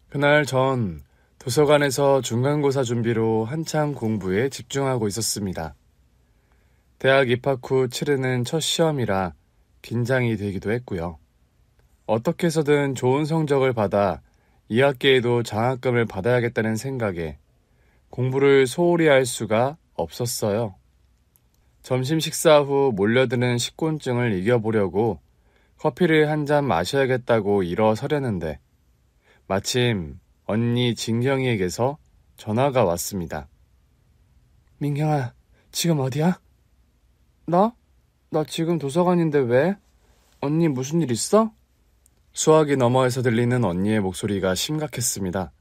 그날 전 도서관에서 중간고사 준비로 한참 공부에 집중하고 있었습니다. 대학 입학 후 치르는 첫 시험이라 긴장이 되기도 했고요. 어떻게 해서든 좋은 성적을 받아 2학기에도 장학금을 받아야겠다는 생각에 공부를 소홀히 할 수가 없었어요. 점심 식사 후 몰려드는 식곤증을 이겨보려고 커피를 한 잔 마셔야겠다고 일어서려는데 마침 언니 진경이에게서 전화가 왔습니다. 민경아, 지금 어디야? 나? 나 지금 도서관인데 왜? 언니 무슨 일 있어? 수화기 너머에서 들리는 언니의 목소리가 심각했습니다.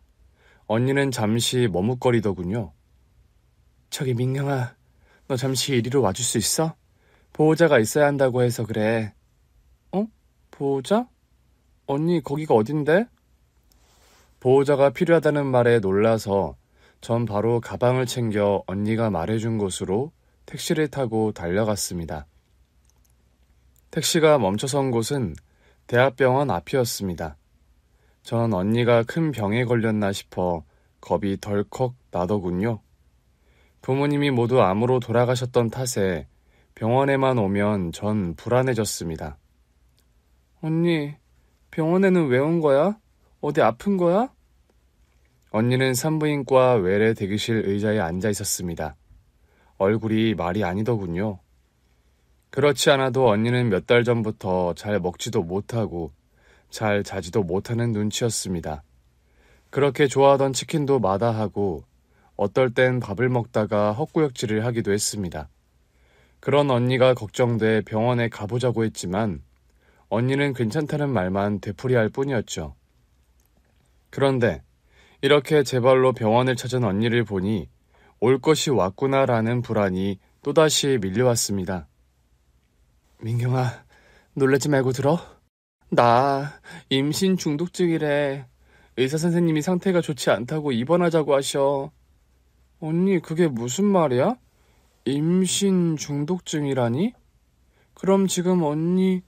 언니는 잠시 머뭇거리더군요. 저기 민경아, 너 잠시 이리로 와줄 수 있어? 보호자가 있어야 한다고 해서 그래. 어? 보호자? 언니 거기가 어딘데? 보호자가 필요하다는 말에 놀라서 전 바로 가방을 챙겨 언니가 말해준 곳으로 택시를 타고 달려갔습니다. 택시가 멈춰선 곳은 대학병원 앞이었습니다. 전 언니가 큰 병에 걸렸나 싶어 겁이 덜컥 나더군요. 부모님이 모두 암으로 돌아가셨던 탓에 병원에만 오면 전 불안해졌습니다. 언니, 병원에는 왜 온 거야? 어디 아픈 거야? 언니는 산부인과 외래 대기실 의자에 앉아 있었습니다. 얼굴이 말이 아니더군요. 그렇지 않아도 언니는 몇 달 전부터 잘 먹지도 못하고 잘 자지도 못하는 눈치였습니다. 그렇게 좋아하던 치킨도 마다하고 어떨 땐 밥을 먹다가 헛구역질을 하기도 했습니다. 그런 언니가 걱정돼 병원에 가보자고 했지만 언니는 괜찮다는 말만 되풀이할 뿐이었죠. 그런데 이렇게 제 발로 병원을 찾은 언니를 보니 올 것이 왔구나라는 불안이 또다시 밀려왔습니다. 민경아, 놀라지 말고 들어? 나 임신 중독증이래. 의사 선생님이 상태가 좋지 않다고 입원하자고 하셔. 언니, 그게 무슨 말이야? 임신 중독증이라니? 그럼 지금 언니...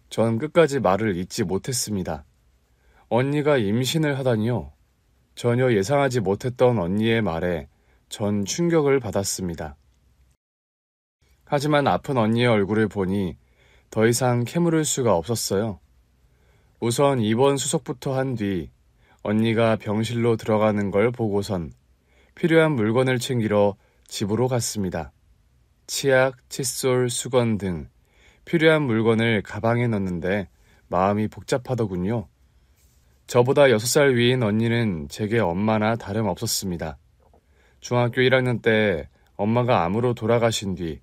전 끝까지 말을 잇지 못했습니다. 언니가 임신을 하다니요. 전혀 예상하지 못했던 언니의 말에 전 충격을 받았습니다. 하지만 아픈 언니의 얼굴을 보니 더 이상 캐물을 수가 없었어요. 우선 입원 수속부터 한 뒤 언니가 병실로 들어가는 걸 보고선 필요한 물건을 챙기러 집으로 갔습니다. 치약, 칫솔, 수건 등 필요한 물건을 가방에 넣는데 마음이 복잡하더군요. 저보다 6살 위인 언니는 제게 엄마나 다름없었습니다. 중학교 1학년 때 엄마가 암으로 돌아가신 뒤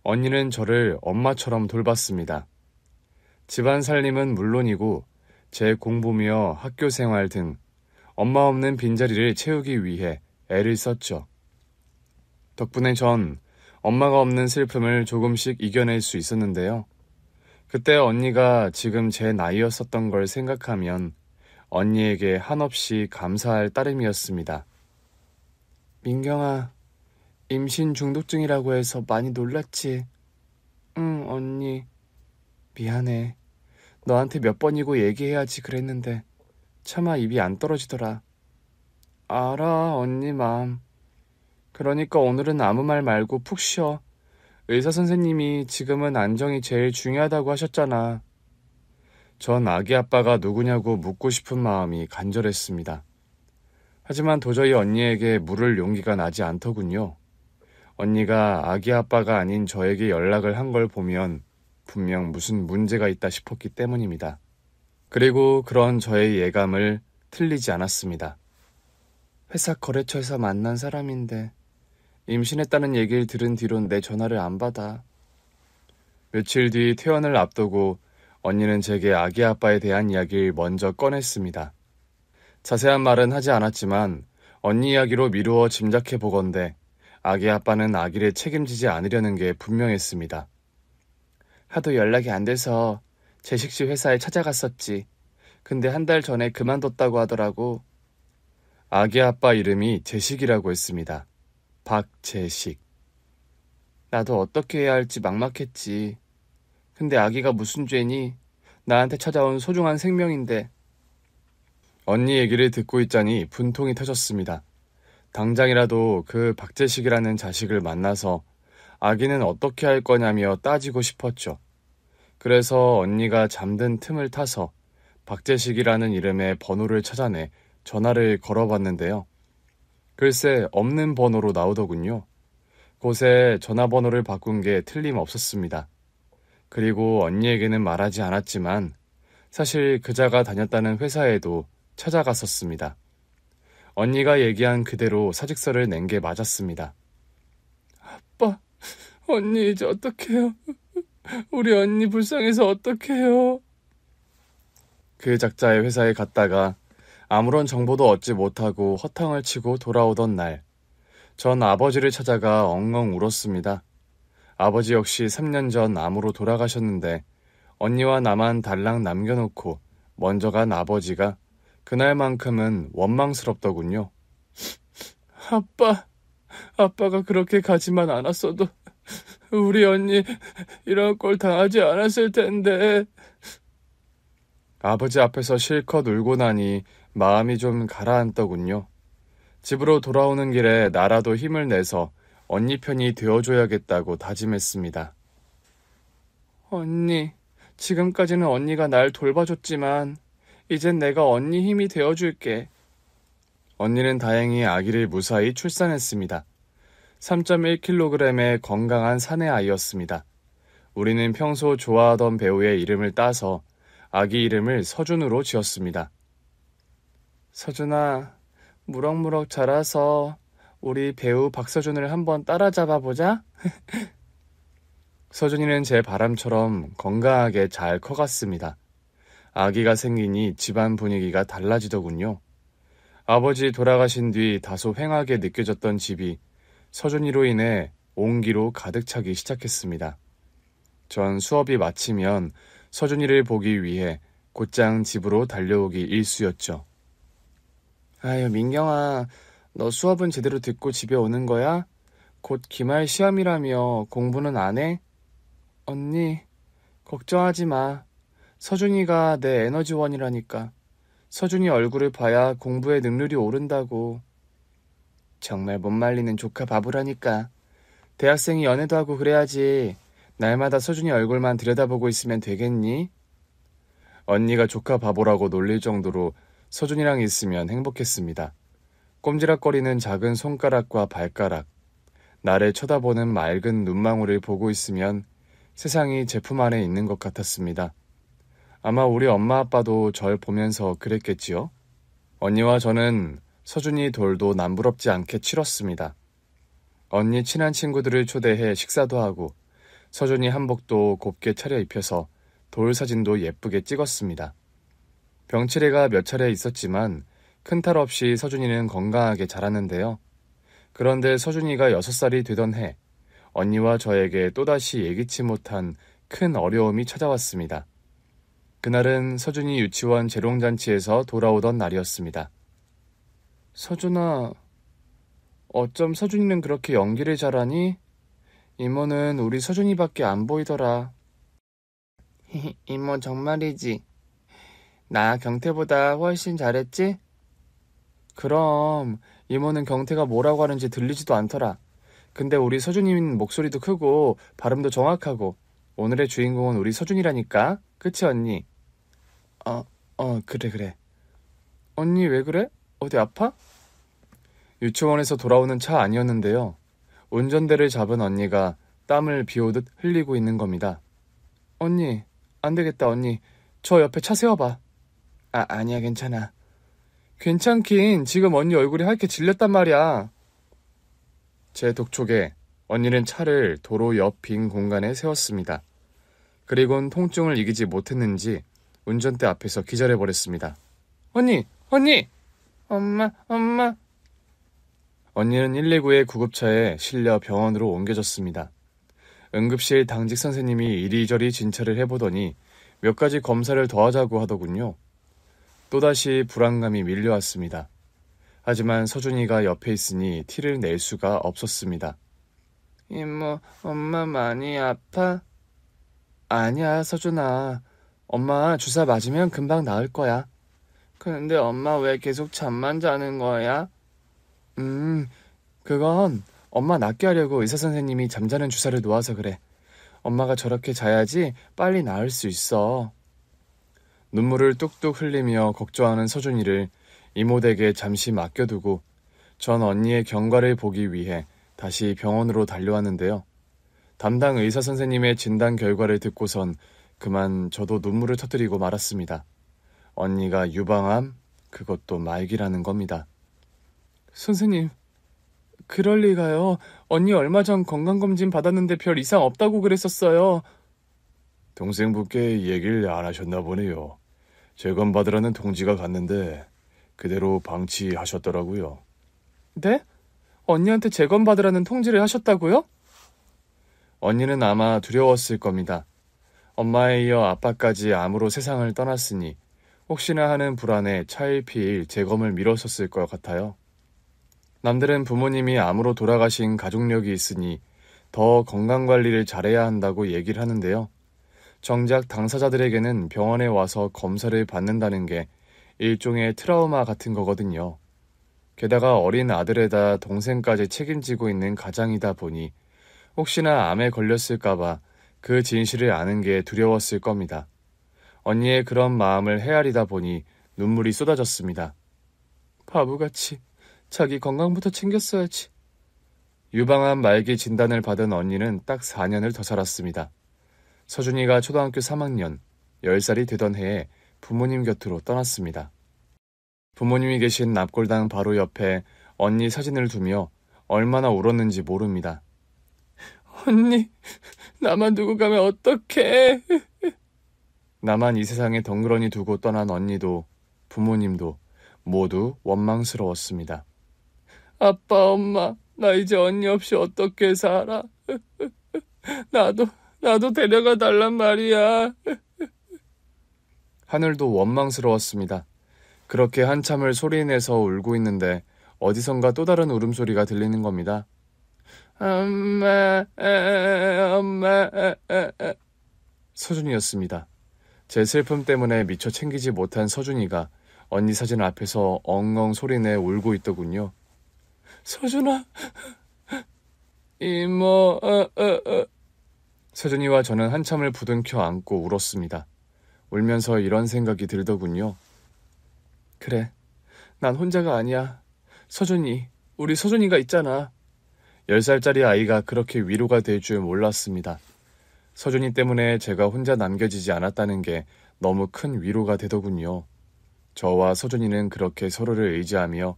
언니는 저를 엄마처럼 돌봤습니다. 집안 살림은 물론이고 제 공부며 학교 생활 등 엄마 없는 빈자리를 채우기 위해 애를 썼죠. 덕분에 전 엄마가 없는 슬픔을 조금씩 이겨낼 수 있었는데요. 그때 언니가 지금 제 나이였었던 걸 생각하면 언니에게 한없이 감사할 따름이었습니다. 민경아, 임신 중독증이라고 해서 많이 놀랐지? 응, 언니. 미안해. 너한테 몇 번이고 얘기해야지 그랬는데 차마 입이 안 떨어지더라. 알아, 언니 마음. 그러니까 오늘은 아무 말 말고 푹 쉬어. 의사 선생님이 지금은 안정이 제일 중요하다고 하셨잖아. 전 아기 아빠가 누구냐고 묻고 싶은 마음이 간절했습니다. 하지만 도저히 언니에게 물을 용기가 나지 않더군요. 언니가 아기 아빠가 아닌 저에게 연락을 한 걸 보면 분명 무슨 문제가 있다 싶었기 때문입니다. 그리고 그런 저의 예감을 틀리지 않았습니다. 회사 거래처에서 만난 사람인데 임신했다는 얘기를 들은 뒤론 내 전화를 안 받아. 며칠 뒤 퇴원을 앞두고 언니는 제게 아기 아빠에 대한 이야기를 먼저 꺼냈습니다. 자세한 말은 하지 않았지만 언니 이야기로 미루어 짐작해 보건대 아기 아빠는 아기를 책임지지 않으려는 게 분명했습니다. 하도 연락이 안 돼서 제식씨 회사에 찾아갔었지. 근데 한 달 전에 그만뒀다고 하더라고. 아기 아빠 이름이 제식이라고 했습니다. 박제식. 나도 어떻게 해야 할지 막막했지. 근데 아기가 무슨 죄니? 나한테 찾아온 소중한 생명인데. 언니 얘기를 듣고 있자니 분통이 터졌습니다. 당장이라도 그 박재식이라는 자식을 만나서 아기는 어떻게 할 거냐며 따지고 싶었죠. 그래서 언니가 잠든 틈을 타서 박재식이라는 이름의 번호를 찾아내 전화를 걸어봤는데요. 글쎄 없는 번호로 나오더군요. 곳에 전화번호를 바꾼 게 틀림없었습니다. 그리고 언니에게는 말하지 않았지만 사실 그자가 다녔다는 회사에도 찾아갔었습니다. 언니가 얘기한 그대로 사직서를 낸 게 맞았습니다. 아빠, 언니 이제 어떡해요? 우리 언니 불쌍해서 어떡해요? 그 작자의 회사에 갔다가 아무런 정보도 얻지 못하고 허탕을 치고 돌아오던 날, 전 아버지를 찾아가 엉엉 울었습니다. 아버지 역시 3년 전 암으로 돌아가셨는데 언니와 나만 달랑 남겨놓고 먼저 간 아버지가 그날만큼은 원망스럽더군요. 아빠가 그렇게 가지만 않았어도 우리 언니 이런 꼴 당하지 않았을 텐데. 아버지 앞에서 실컷 울고 나니 마음이 좀 가라앉더군요. 집으로 돌아오는 길에 나라도 힘을 내서 언니 편이 되어줘야겠다고 다짐했습니다. 언니, 지금까지는 언니가 날 돌봐줬지만 이젠 내가 언니 힘이 되어줄게. 언니는 다행히 아기를 무사히 출산했습니다. 3.1kg의 건강한 사내 아이였습니다. 우리는 평소 좋아하던 배우의 이름을 따서 아기 이름을 서준으로 지었습니다. 서준아, 무럭무럭 자라서 우리 배우 박서준을 한번 따라잡아보자. 서준이는 제 바람처럼 건강하게 잘 커갔습니다. 아기가 생기니 집안 분위기가 달라지더군요. 아버지 돌아가신 뒤 다소 휑하게 느껴졌던 집이 서준이로 인해 온기로 가득 차기 시작했습니다. 전 수업이 마치면 서준이를 보기 위해 곧장 집으로 달려오기 일쑤였죠. 아유, 민경아, 너 수업은 제대로 듣고 집에 오는 거야? 곧 기말 시험이라며 공부는 안 해? 언니, 걱정하지 마. 서준이가 내 에너지원이라니까. 서준이 얼굴을 봐야 공부에 능률이 오른다고. 정말 못 말리는 조카 바보라니까. 대학생이 연애도 하고 그래야지. 날마다 서준이 얼굴만 들여다보고 있으면 되겠니? 언니가 조카 바보라고 놀릴 정도로 서준이랑 있으면 행복했습니다. 꼼지락거리는 작은 손가락과 발가락, 나를 쳐다보는 맑은 눈망울을 보고 있으면 세상이 제품 안에 있는 것 같았습니다. 아마 우리 엄마 아빠도 절 보면서 그랬겠지요? 언니와 저는 서준이 돌도 남부럽지 않게 치렀습니다. 언니 친한 친구들을 초대해 식사도 하고 서준이 한복도 곱게 차려입혀서 돌 사진도 예쁘게 찍었습니다. 병치레가 몇 차례 있었지만 큰 탈 없이 서준이는 건강하게 자랐는데요. 그런데 서준이가 6살이 되던 해 언니와 저에게 또다시 예기치 못한 큰 어려움이 찾아왔습니다. 그날은 서준이 유치원 재롱잔치에서 돌아오던 날이었습니다. 서준아, 어쩜 서준이는 그렇게 연기를 잘하니? 이모는 우리 서준이밖에 안 보이더라. 이모 정말이지. 나 경태보다 훨씬 잘했지? 그럼 이모는 경태가 뭐라고 하는지 들리지도 않더라. 근데 우리 서준이는 목소리도 크고 발음도 정확하고 오늘의 주인공은 우리 서준이라니까. 그치 언니? 그래. 언니 왜 그래? 어디 아파? 유치원에서 돌아오는 차 아니었는데요. 운전대를 잡은 언니가 땀을 비오듯 흘리고 있는 겁니다. 언니, 안 되겠다 언니. 저 옆에 차 세워봐. 아니야 괜찮아. 괜찮긴 지금 언니 얼굴이 하얗게 질렸단 말이야. 제 독촉에 언니는 차를 도로 옆 빈 공간에 세웠습니다. 그리곤 통증을 이기지 못했는지 운전대 앞에서 기절해버렸습니다. 언니! 엄마! 언니는 119의 구급차에 실려 병원으로 옮겨졌습니다. 응급실 당직 선생님이 이리저리 진찰을 해보더니 몇 가지 검사를 더 하자고 하더군요. 또다시 불안감이 밀려왔습니다. 하지만 서준이가 옆에 있으니 티를 낼 수가 없었습니다. 이모, 엄마 많이 아파? 아니야, 서준아. 엄마 주사 맞으면 금방 나을 거야. 근데 엄마 왜 계속 잠만 자는 거야? 그건 엄마 낫게 하려고 의사 선생님이 잠자는 주사를 놓아서 그래. 엄마가 저렇게 자야지 빨리 나을 수 있어. 눈물을 뚝뚝 흘리며 걱정하는 서준이를 이모 댁에 잠시 맡겨두고 전 언니의 경과를 보기 위해 다시 병원으로 달려왔는데요. 담당 의사 선생님의 진단 결과를 듣고선 그만 저도 눈물을 터뜨리고 말았습니다. 언니가 유방암? 그것도 말기라는 겁니다. 선생님, 그럴 리가요. 언니 얼마 전 건강검진 받았는데 별 이상 없다고 그랬었어요. 동생분께 얘기를 안 하셨나 보네요. 재검받으라는 통지가 갔는데 그대로 방치하셨더라고요. 네? 언니한테 재검받으라는 통지를 하셨다고요? 언니는 아마 두려웠을 겁니다. 엄마에 이어 아빠까지 암으로 세상을 떠났으니 혹시나 하는 불안에 차일피일 재검을 미뤘었을 것 같아요. 남들은 부모님이 암으로 돌아가신 가족력이 있으니 더 건강관리를 잘해야 한다고 얘기를 하는데요. 정작 당사자들에게는 병원에 와서 검사를 받는다는 게 일종의 트라우마 같은 거거든요. 게다가 어린 아들에다 동생까지 책임지고 있는 가장이다 보니 혹시나 암에 걸렸을까봐 그 진실을 아는 게 두려웠을 겁니다. 언니의 그런 마음을 헤아리다 보니 눈물이 쏟아졌습니다. 바보같이 자기 건강부터 챙겼어야지. 유방암 말기 진단을 받은 언니는 딱 4년을 더 살았습니다. 서준이가 초등학교 3학년, 10살이 되던 해에 부모님 곁으로 떠났습니다. 부모님이 계신 납골당 바로 옆에 언니 사진을 두며 얼마나 울었는지 모릅니다. 언니, 나만 두고 가면 어떡해. 나만 이 세상에 덩그러니 두고 떠난 언니도 부모님도 모두 원망스러웠습니다. 아빠, 엄마, 나 이제 언니 없이 어떻게 살아? 나도 데려가 달란 말이야. 하늘도 원망스러웠습니다. 그렇게 한참을 소리내서 울고 있는데 어디선가 또 다른 울음소리가 들리는 겁니다. 엄마. 서준이였습니다. 제 슬픔 때문에 미처 챙기지 못한 서준이가 언니 사진 앞에서 엉엉 소리내 울고 있더군요. 서준아, 이모. 서준이와 저는 한참을 부둥켜 안고 울었습니다. 울면서 이런 생각이 들더군요. 그래, 난 혼자가 아니야. 서준이, 우리 서준이가 있잖아. 10살짜리 아이가 그렇게 위로가 될 줄 몰랐습니다. 서준이 때문에 제가 혼자 남겨지지 않았다는 게 너무 큰 위로가 되더군요. 저와 서준이는 그렇게 서로를 의지하며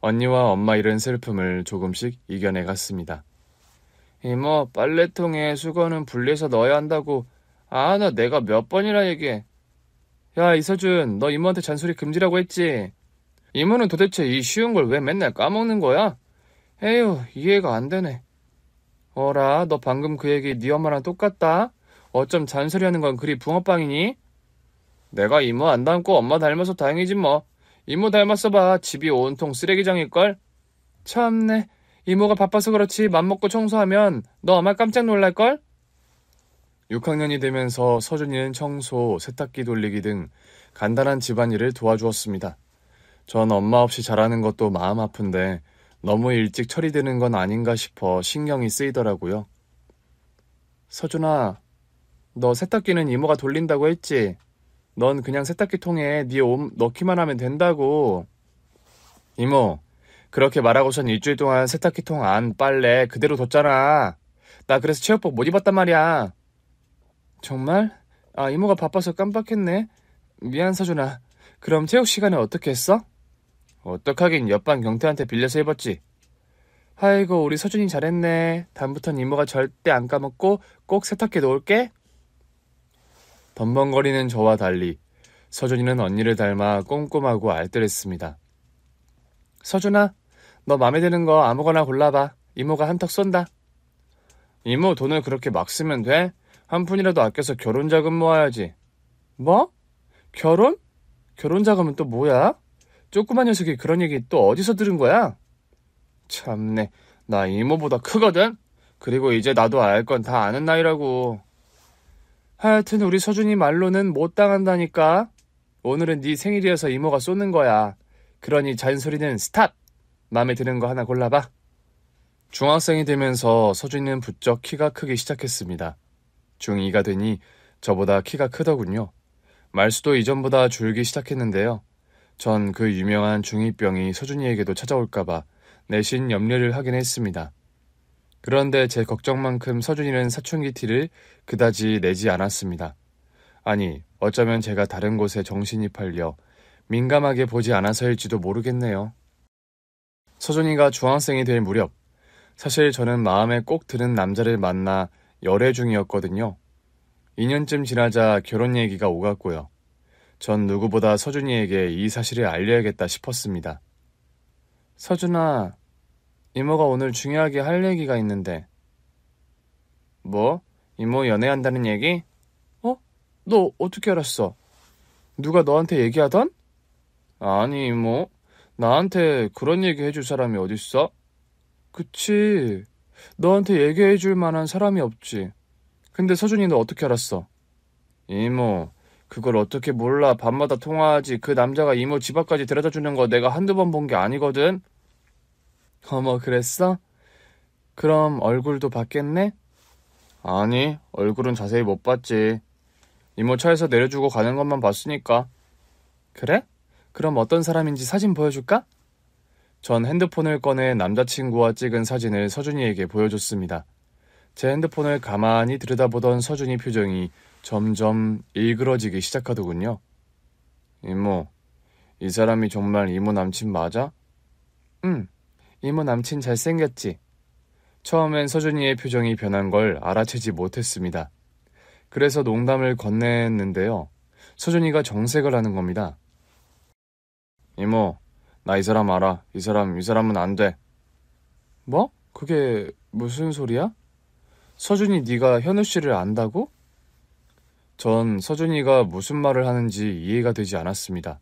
언니와 엄마 잃은 슬픔을 조금씩 이겨내 갔습니다. 이모, 빨래통에 수건은 분리해서 넣어야 한다고. 아, 나 내가 몇 번이나 얘기해. 야, 이서준, 너 이모한테 잔소리 금지라고 했지? 이모는 도대체 이 쉬운 걸 왜 맨날 까먹는 거야? 에휴, 이해가 안 되네. 어라, 너 방금 그 얘기 네 엄마랑 똑같다? 어쩜 잔소리하는 건 그리 붕어빵이니? 내가 이모 안 닮고 엄마 닮아서 다행이지 뭐. 이모 닮았어 봐. 집이 온통 쓰레기장일걸? 참네. 이모가 바빠서 그렇지 맘먹고 청소하면 너 아마 깜짝 놀랄걸? 6학년이 되면서 서준이는 청소, 세탁기 돌리기 등 간단한 집안일을 도와주었습니다. 전 엄마 없이 자라는 것도 마음 아픈데 너무 일찍 처리되는 건 아닌가 싶어 신경이 쓰이더라고요. 서준아, 너 세탁기는 이모가 돌린다고 했지? 넌 그냥 세탁기 통에 네 옷 넣기만 하면 된다고. 이모, 그렇게 말하고선 일주일 동안 세탁기 통 안 빨래 그대로 뒀잖아. 나 그래서 체육복 못 입었단 말이야. 정말? 아, 이모가 바빠서 깜빡했네. 미안 서준아. 그럼 체육 시간에 어떻게 했어? 어떡하긴 옆반 경태한테 빌려서 입었지. 아이고, 우리 서준이 잘했네. 다음부턴 이모가 절대 안 까먹고 꼭 세탁기에 놓을게. 덤벙거리는 저와 달리 서준이는 언니를 닮아 꼼꼼하고 알뜰했습니다. 서준아, 너 맘에 드는 거 아무거나 골라봐. 이모가 한턱 쏜다. 이모 돈을 그렇게 막 쓰면 돼? 한 푼이라도 아껴서 결혼 자금 모아야지. 뭐? 결혼? 결혼 자금은 또 뭐야? 조그만 녀석이 그런 얘기 또 어디서 들은 거야? 참네, 나 이모보다 크거든? 그리고 이제 나도 알 건 다 아는 나이라고. 하여튼 우리 서준이 말로는 못 당한다니까. 오늘은 네 생일이어서 이모가 쏘는 거야. 그러니 잔소리는 스탑! 마음에 드는 거 하나 골라봐. 중학생이 되면서 서준이는 부쩍 키가 크기 시작했습니다. 중2가 되니 저보다 키가 크더군요. 말수도 이전보다 줄기 시작했는데요. 전 그 유명한 중2병이 서준이에게도 찾아올까봐 내심 염려를 하긴 했습니다. 그런데 제 걱정만큼 서준이는 사춘기 티를 그다지 내지 않았습니다. 아니, 어쩌면 제가 다른 곳에 정신이 팔려 민감하게 보지 않아서일지도 모르겠네요. 서준이가 중학생이 될 무렵, 사실 저는 마음에 꼭 드는 남자를 만나 열애 중이었거든요. 2년쯤 지나자 결혼 얘기가 오갔고요. 전 누구보다 서준이에게 이 사실을 알려야겠다 싶었습니다. 서준아, 이모가 오늘 중요하게 할 얘기가 있는데. 뭐? 이모 연애한다는 얘기? 어? 너 어떻게 알았어? 누가 너한테 얘기하던? 아니, 이모. 나한테 그런 얘기 해줄 사람이 어딨어? 그치. 너한테 얘기해줄 만한 사람이 없지. 근데 서준이 너 어떻게 알았어? 이모, 그걸 어떻게 몰라. 밤마다 통화하지. 그 남자가 이모 집 앞까지 데려다 주는 거 내가 한두 번 본 게 아니거든. 어머, 그랬어? 그럼 얼굴도 봤겠네? 아니, 얼굴은 자세히 못 봤지. 이모 차에서 내려주고 가는 것만 봤으니까. 그래? 그럼 어떤 사람인지 사진 보여줄까? 전 핸드폰을 꺼내 남자친구와 찍은 사진을 서준이에게 보여줬습니다. 제 핸드폰을 가만히 들여다보던 서준이 표정이 점점 일그러지기 시작하더군요. 이모, 이 사람이 정말 이모 남친 맞아? 응, 이모 남친 잘생겼지? 처음엔 서준이의 표정이 변한 걸 알아채지 못했습니다. 그래서 농담을 건넸는데요. 서준이가 정색을 하는 겁니다. 이모, 나 이 사람 알아. 이 사람은 안 돼. 뭐? 그게 무슨 소리야? 서준이 네가 현우 씨를 안다고? 전 서준이가 무슨 말을 하는지 이해가 되지 않았습니다.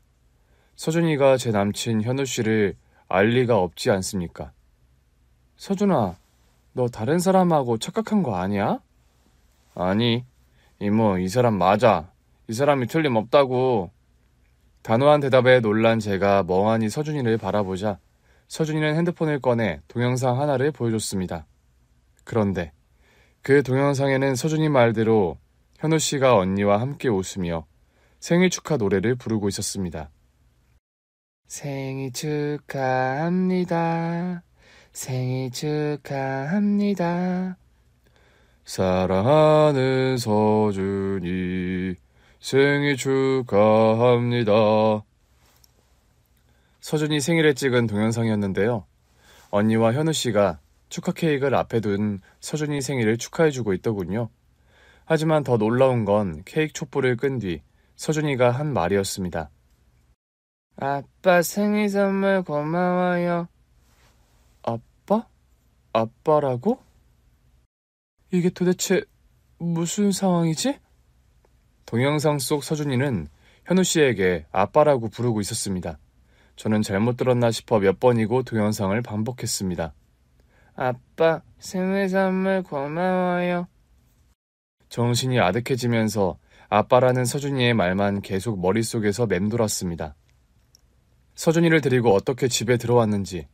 서준이가 제 남친 현우 씨를 알 리가 없지 않습니까? 서준아, 너 다른 사람하고 착각한 거 아니야? 아니, 이모, 이 사람 맞아. 이 사람이 틀림없다고. 단호한 대답에 놀란 제가 멍하니 서준이를 바라보자 서준이는 핸드폰을 꺼내 동영상 하나를 보여줬습니다. 그런데 그 동영상에는 서준이 말대로 현우 씨가 언니와 함께 웃으며 생일 축하 노래를 부르고 있었습니다. 생일 축하합니다. 생일 축하합니다. 사랑하는 서준이 생일 축하합니다. 서준이 생일에 찍은 동영상이었는데요. 언니와 현우 씨가 축하 케이크를 앞에 둔 서준이 생일을 축하해주고 있더군요. 하지만 더 놀라운 건 케이크 촛불을 끈 뒤 서준이가 한 말이었습니다. 아빠 생일 선물 고마워요. 아빠? 아빠라고? 이게 도대체 무슨 상황이지? 동영상 속 서준이는 현우 씨에게 아빠라고 부르고 있었습니다. 저는 잘못 들었나 싶어 몇 번이고 동영상을 반복했습니다. 아빠, 생일 선물 고마워요. 정신이 아득해지면서 아빠라는 서준이의 말만 계속 머릿속에서 맴돌았습니다. 서준이를 데리고 어떻게 집에 들어왔는지,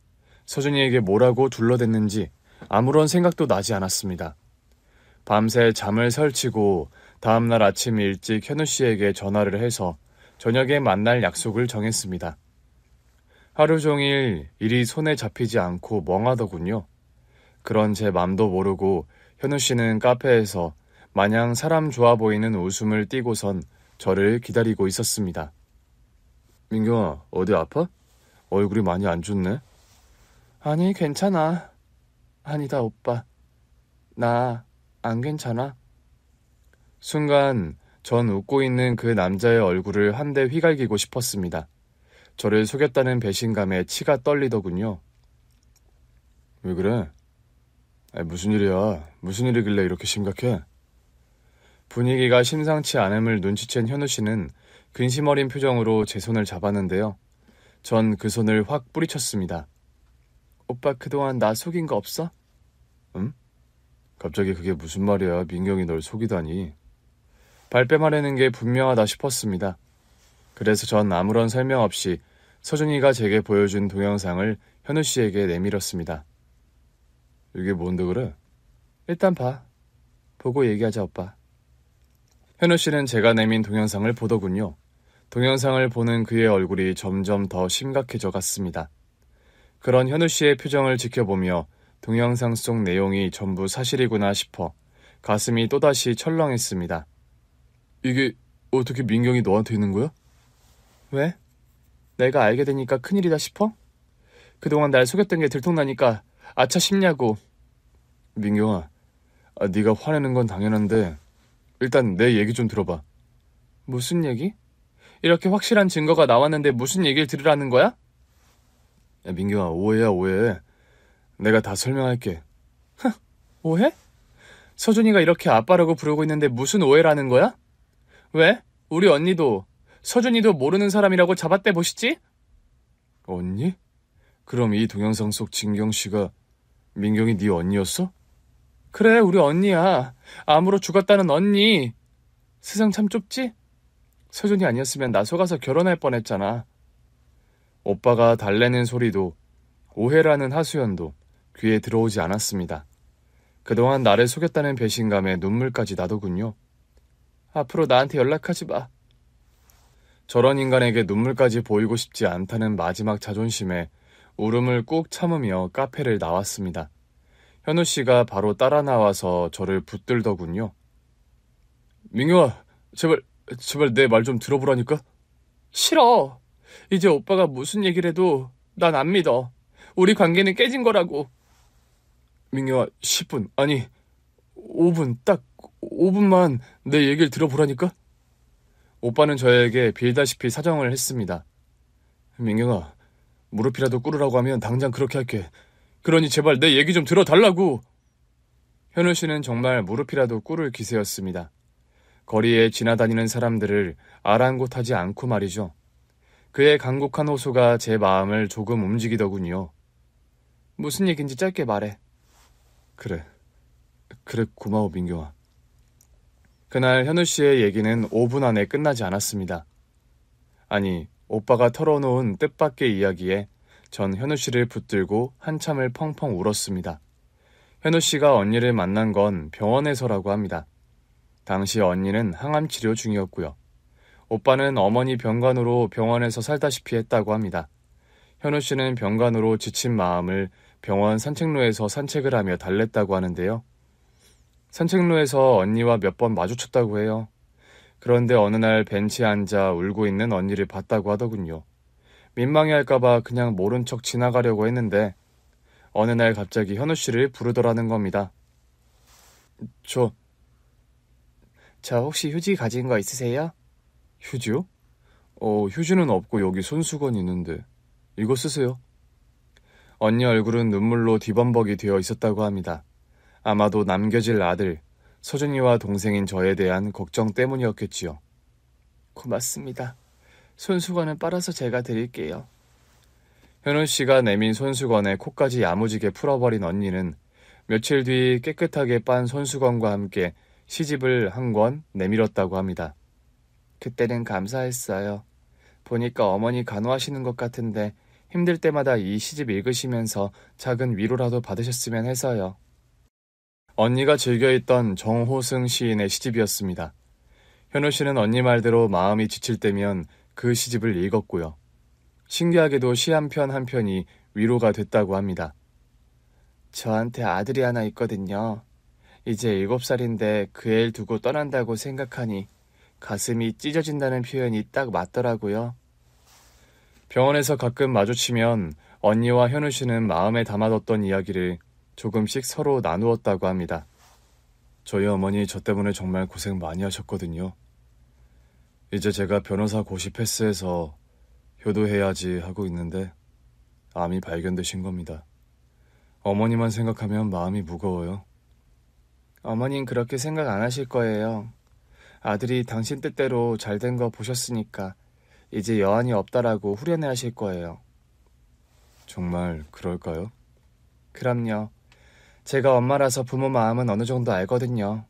서준이에게 뭐라고 둘러댔는지 아무런 생각도 나지 않았습니다. 밤새 잠을 설치고 다음날 아침 일찍 현우 씨에게 전화를 해서 저녁에 만날 약속을 정했습니다. 하루 종일 일이 손에 잡히지 않고 멍하더군요. 그런 제 맘도 모르고 현우 씨는 카페에서 마냥 사람 좋아 보이는 웃음을 띠고선 저를 기다리고 있었습니다. 민경아, 어디 아파? 얼굴이 많이 안 좋네. 아니, 괜찮아. 아니다, 오빠. 나 안 괜찮아. 순간 전 웃고 있는 그 남자의 얼굴을 한데 휘갈기고 싶었습니다. 저를 속였다는 배신감에 치가 떨리더군요. 왜 그래? 무슨 일이야? 무슨 일이길래 이렇게 심각해? 분위기가 심상치 않음을 눈치챈 현우 씨는 근심 어린 표정으로 제 손을 잡았는데요. 전 그 손을 확 뿌리쳤습니다. 오빠 그동안 나 속인 거 없어? 응? 갑자기 그게 무슨 말이야? 민경이 널 속이다니. 발뺌하려는 게 분명하다 싶었습니다. 그래서 전 아무런 설명 없이 서준이가 제게 보여준 동영상을 현우 씨에게 내밀었습니다. 이게 뭔데 그래? 일단 봐. 보고 얘기하자, 오빠. 현우 씨는 제가 내민 동영상을 보더군요. 동영상을 보는 그의 얼굴이 점점 더 심각해져 갔습니다. 그런 현우 씨의 표정을 지켜보며 동영상 속 내용이 전부 사실이구나 싶어 가슴이 또다시 철렁했습니다. 이게 어떻게 민경이 너한테 있는 거야? 왜? 내가 알게 되니까 큰일이다 싶어? 그동안 날 속였던 게 들통나니까 아차 싶냐고. 민경아, 네가 화내는 건 당연한데 일단 내 얘기 좀 들어봐. 무슨 얘기? 이렇게 확실한 증거가 나왔는데 무슨 얘기를 들으라는 거야? 야, 민경아, 오해야, 오해. 내가 다 설명할게. 오해? 서준이가 이렇게 아빠라고 부르고 있는데 무슨 오해라는 거야? 왜? 우리 언니도 서준이도 모르는 사람이라고 잡아떼 보시지? 언니? 그럼 이 동영상 속 진경 씨가 민경이 네 언니였어? 그래, 우리 언니야. 암으로 죽었다는 언니. 세상 참 좁지? 서준이 아니었으면 나 속아서 결혼할 뻔했잖아. 오빠가 달래는 소리도 오해라는 하소연도 귀에 들어오지 않았습니다. 그동안 나를 속였다는 배신감에 눈물까지 나더군요. 앞으로 나한테 연락하지 마. 저런 인간에게 눈물까지 보이고 싶지 않다는 마지막 자존심에 울음을 꾹 참으며 카페를 나왔습니다. 현우 씨가 바로 따라 나와서 저를 붙들더군요. 민경아, 제발 내 말 좀 들어보라니까? 싫어. 이제 오빠가 무슨 얘기를 해도 난 안 믿어. 우리 관계는 깨진 거라고. 민경아, 10분, 아니 5분, 딱 5분만 내 얘기를 들어보라니까? 오빠는 저에게 빌다시피 사정을 했습니다. 민경아, 무릎이라도 꿇으라고 하면 당장 그렇게 할게. 그러니 제발 내 얘기 좀 들어달라고. 현우 씨는 정말 무릎이라도 꿇을 기세였습니다. 거리에 지나다니는 사람들을 아랑곳하지 않고 말이죠. 그의 간곡한 호소가 제 마음을 조금 움직이더군요. 무슨 얘긴지 짧게 말해. 그래 고마워 민경아. 그날 현우 씨의 얘기는 5분 안에 끝나지 않았습니다. 아니, 오빠가 털어놓은 뜻밖의 이야기에 전 현우 씨를 붙들고 한참을 펑펑 울었습니다. 현우 씨가 언니를 만난 건 병원에서라고 합니다. 당시 언니는 항암 치료 중이었고요. 오빠는 어머니 병간호로 병원에서 살다시피 했다고 합니다. 현우 씨는 병간호로 지친 마음을 병원 산책로에서 산책을 하며 달랬다고 하는데요. 산책로에서 언니와 몇 번 마주쳤다고 해요. 그런데 어느 날 벤치에 앉아 울고 있는 언니를 봤다고 하더군요. 민망해할까봐 그냥 모른 척 지나가려고 했는데 어느 날 갑자기 현우 씨를 부르더라는 겁니다. 저 혹시 휴지 가진 거 있으세요? 휴지요? 휴지는 없고 여기 손수건이 있는데 이거 쓰세요. 언니 얼굴은 눈물로 뒤범벅이 되어 있었다고 합니다. 아마도 남겨질 아들, 서준이와 동생인 저에 대한 걱정 때문이었겠지요. 고맙습니다. 손수건은 빨아서 제가 드릴게요. 현우 씨가 내민 손수건에 코까지 야무지게 풀어버린 언니는 며칠 뒤 깨끗하게 빤 손수건과 함께 시집을 한 권 내밀었다고 합니다. 그때는 감사했어요. 보니까 어머니 간호하시는 것 같은데 힘들 때마다 이 시집 읽으시면서 작은 위로라도 받으셨으면 해서요. 언니가 즐겨 읽던 정호승 시인의 시집이었습니다. 현우 씨는 언니 말대로 마음이 지칠 때면 그 시집을 읽었고요. 신기하게도 시 한 편 한 편이 위로가 됐다고 합니다. 저한테 아들이 하나 있거든요. 이제 7살인데 그 애를 두고 떠난다고 생각하니 가슴이 찢어진다는 표현이 딱 맞더라고요. 병원에서 가끔 마주치면 언니와 현우 씨는 마음에 담아뒀던 이야기를 조금씩 서로 나누었다고 합니다. 저희 어머니 저 때문에 정말 고생 많이 하셨거든요. 이제 제가 변호사 고시 패스해서 효도해야지 하고 있는데 암이 발견되신 겁니다. 어머니만 생각하면 마음이 무거워요. 어머닌 그렇게 생각 안 하실 거예요. 아들이 당신 뜻대로 잘된 거 보셨으니까 이제 여한이 없다라고 후련해 하실 거예요. 정말 그럴까요? 그럼요. 제가 엄마라서 부모 마음은 어느 정도 알거든요.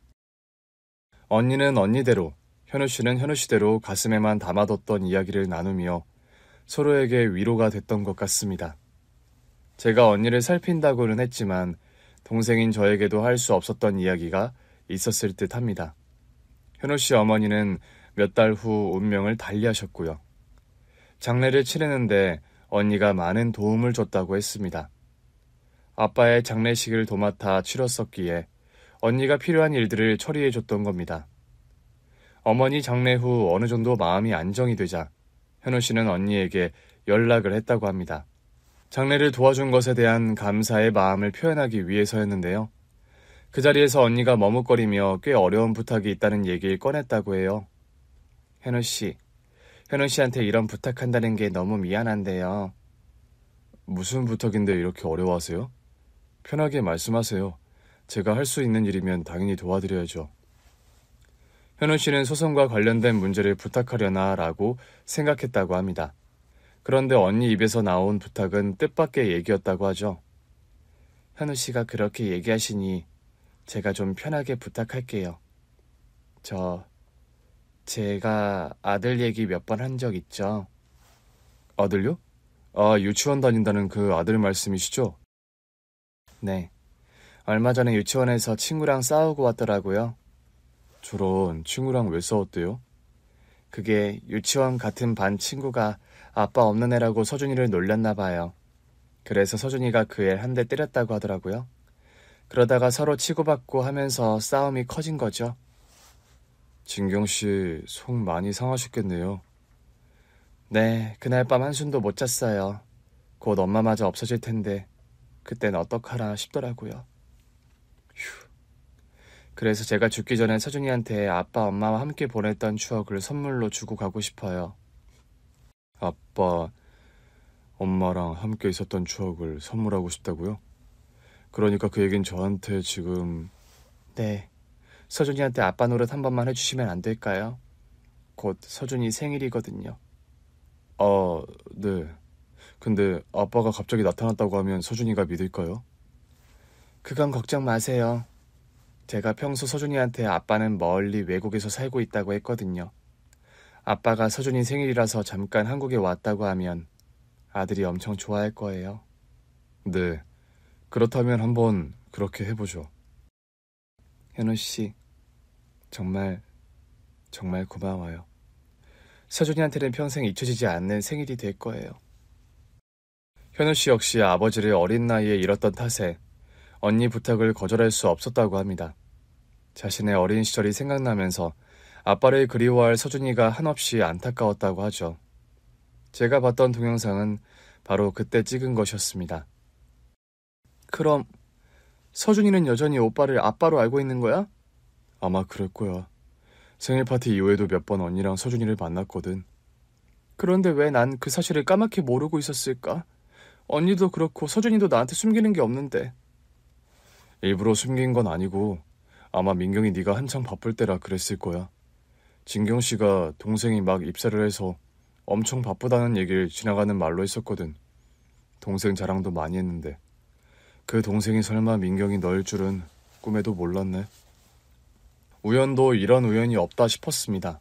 언니는 언니대로, 현우 씨는 현우 씨대로 가슴에만 담아뒀던 이야기를 나누며 서로에게 위로가 됐던 것 같습니다. 제가 언니를 살핀다고는 했지만 동생인 저에게도 할 수 없었던 이야기가 있었을 듯 합니다. 현우 씨 어머니는 몇 달 후 운명을 달리하셨고요. 장례를 치르는데 언니가 많은 도움을 줬다고 했습니다. 아빠의 장례식을 도맡아 치렀었기에 언니가 필요한 일들을 처리해줬던 겁니다. 어머니 장례 후 어느 정도 마음이 안정이 되자 현우 씨는 언니에게 연락을 했다고 합니다. 장례를 도와준 것에 대한 감사의 마음을 표현하기 위해서였는데요. 그 자리에서 언니가 머뭇거리며 꽤 어려운 부탁이 있다는 얘기를 꺼냈다고 해요. 현우 씨한테 이런 부탁한다는 게 너무 미안한데요. 무슨 부탁인데 이렇게 어려워하세요? 편하게 말씀하세요. 제가 할 수 있는 일이면 당연히 도와드려야죠. 현우 씨는 소송과 관련된 문제를 부탁하려나 라고 생각했다고 합니다. 그런데 언니 입에서 나온 부탁은 뜻밖의 얘기였다고 하죠. 현우 씨가 그렇게 얘기하시니 제가 좀 편하게 부탁할게요. 제가 아들 얘기 몇 번 한 적 있죠? 아들요? 아, 유치원 다닌다는 그 아들 말씀이시죠? 네. 얼마 전에 유치원에서 친구랑 싸우고 왔더라고요. 저런, 친구랑 왜 싸웠대요? 그게 유치원 같은 반 친구가 아빠 없는 애라고 서준이를 놀렸나 봐요. 그래서 서준이가 그 애 한 대 때렸다고 하더라고요. 그러다가 서로 치고받고 하면서 싸움이 커진 거죠. 진경씨 속 많이 상하셨겠네요. 네, 그날 밤 한숨도 못 잤어요. 곧 엄마마저 없어질 텐데 그땐 어떡하나 싶더라고요. 휴. 그래서 제가 죽기 전에 서준이한테 아빠 엄마와 함께 보냈던 추억을 선물로 주고 가고 싶어요. 아빠, 엄마랑 함께 있었던 추억을 선물하고 싶다고요? 그러니까 그 얘긴 저한테 지금... 네, 서준이한테 아빠 노릇 한 번만 해주시면 안 될까요? 곧 서준이 생일이거든요. 네. 근데 아빠가 갑자기 나타났다고 하면 서준이가 믿을까요? 그건 걱정 마세요. 제가 평소 서준이한테 아빠는 멀리 외국에서 살고 있다고 했거든요. 아빠가 서준이 생일이라서 잠깐 한국에 왔다고 하면 아들이 엄청 좋아할 거예요. 네, 그렇다면 한번 그렇게 해보죠. 현우 씨, 정말 고마워요. 서준이한테는 평생 잊혀지지 않는 생일이 될 거예요. 현우 씨 역시 아버지를 어린 나이에 잃었던 탓에 언니 부탁을 거절할 수 없었다고 합니다. 자신의 어린 시절이 생각나면서 아빠를 그리워할 서준이가 한없이 안타까웠다고 하죠. 제가 봤던 동영상은 바로 그때 찍은 것이었습니다. 그럼 서준이는 여전히 오빠를 아빠로 알고 있는 거야? 아마 그럴 거야. 생일 파티 이후에도 몇 번 언니랑 서준이를 만났거든. 그런데 왜 난 그 사실을 까맣게 모르고 있었을까? 언니도 그렇고 서준이도 나한테 숨기는 게 없는데. 일부러 숨긴 건 아니고 아마 민경이 네가 한창 바쁠 때라 그랬을 거야. 진경 씨가 동생이 막 입사를 해서 엄청 바쁘다는 얘기를 지나가는 말로 했었거든. 동생 자랑도 많이 했는데 그 동생이 설마 민경이 너일 줄은 꿈에도 몰랐네. 우연도 이런 우연이 없다 싶었습니다.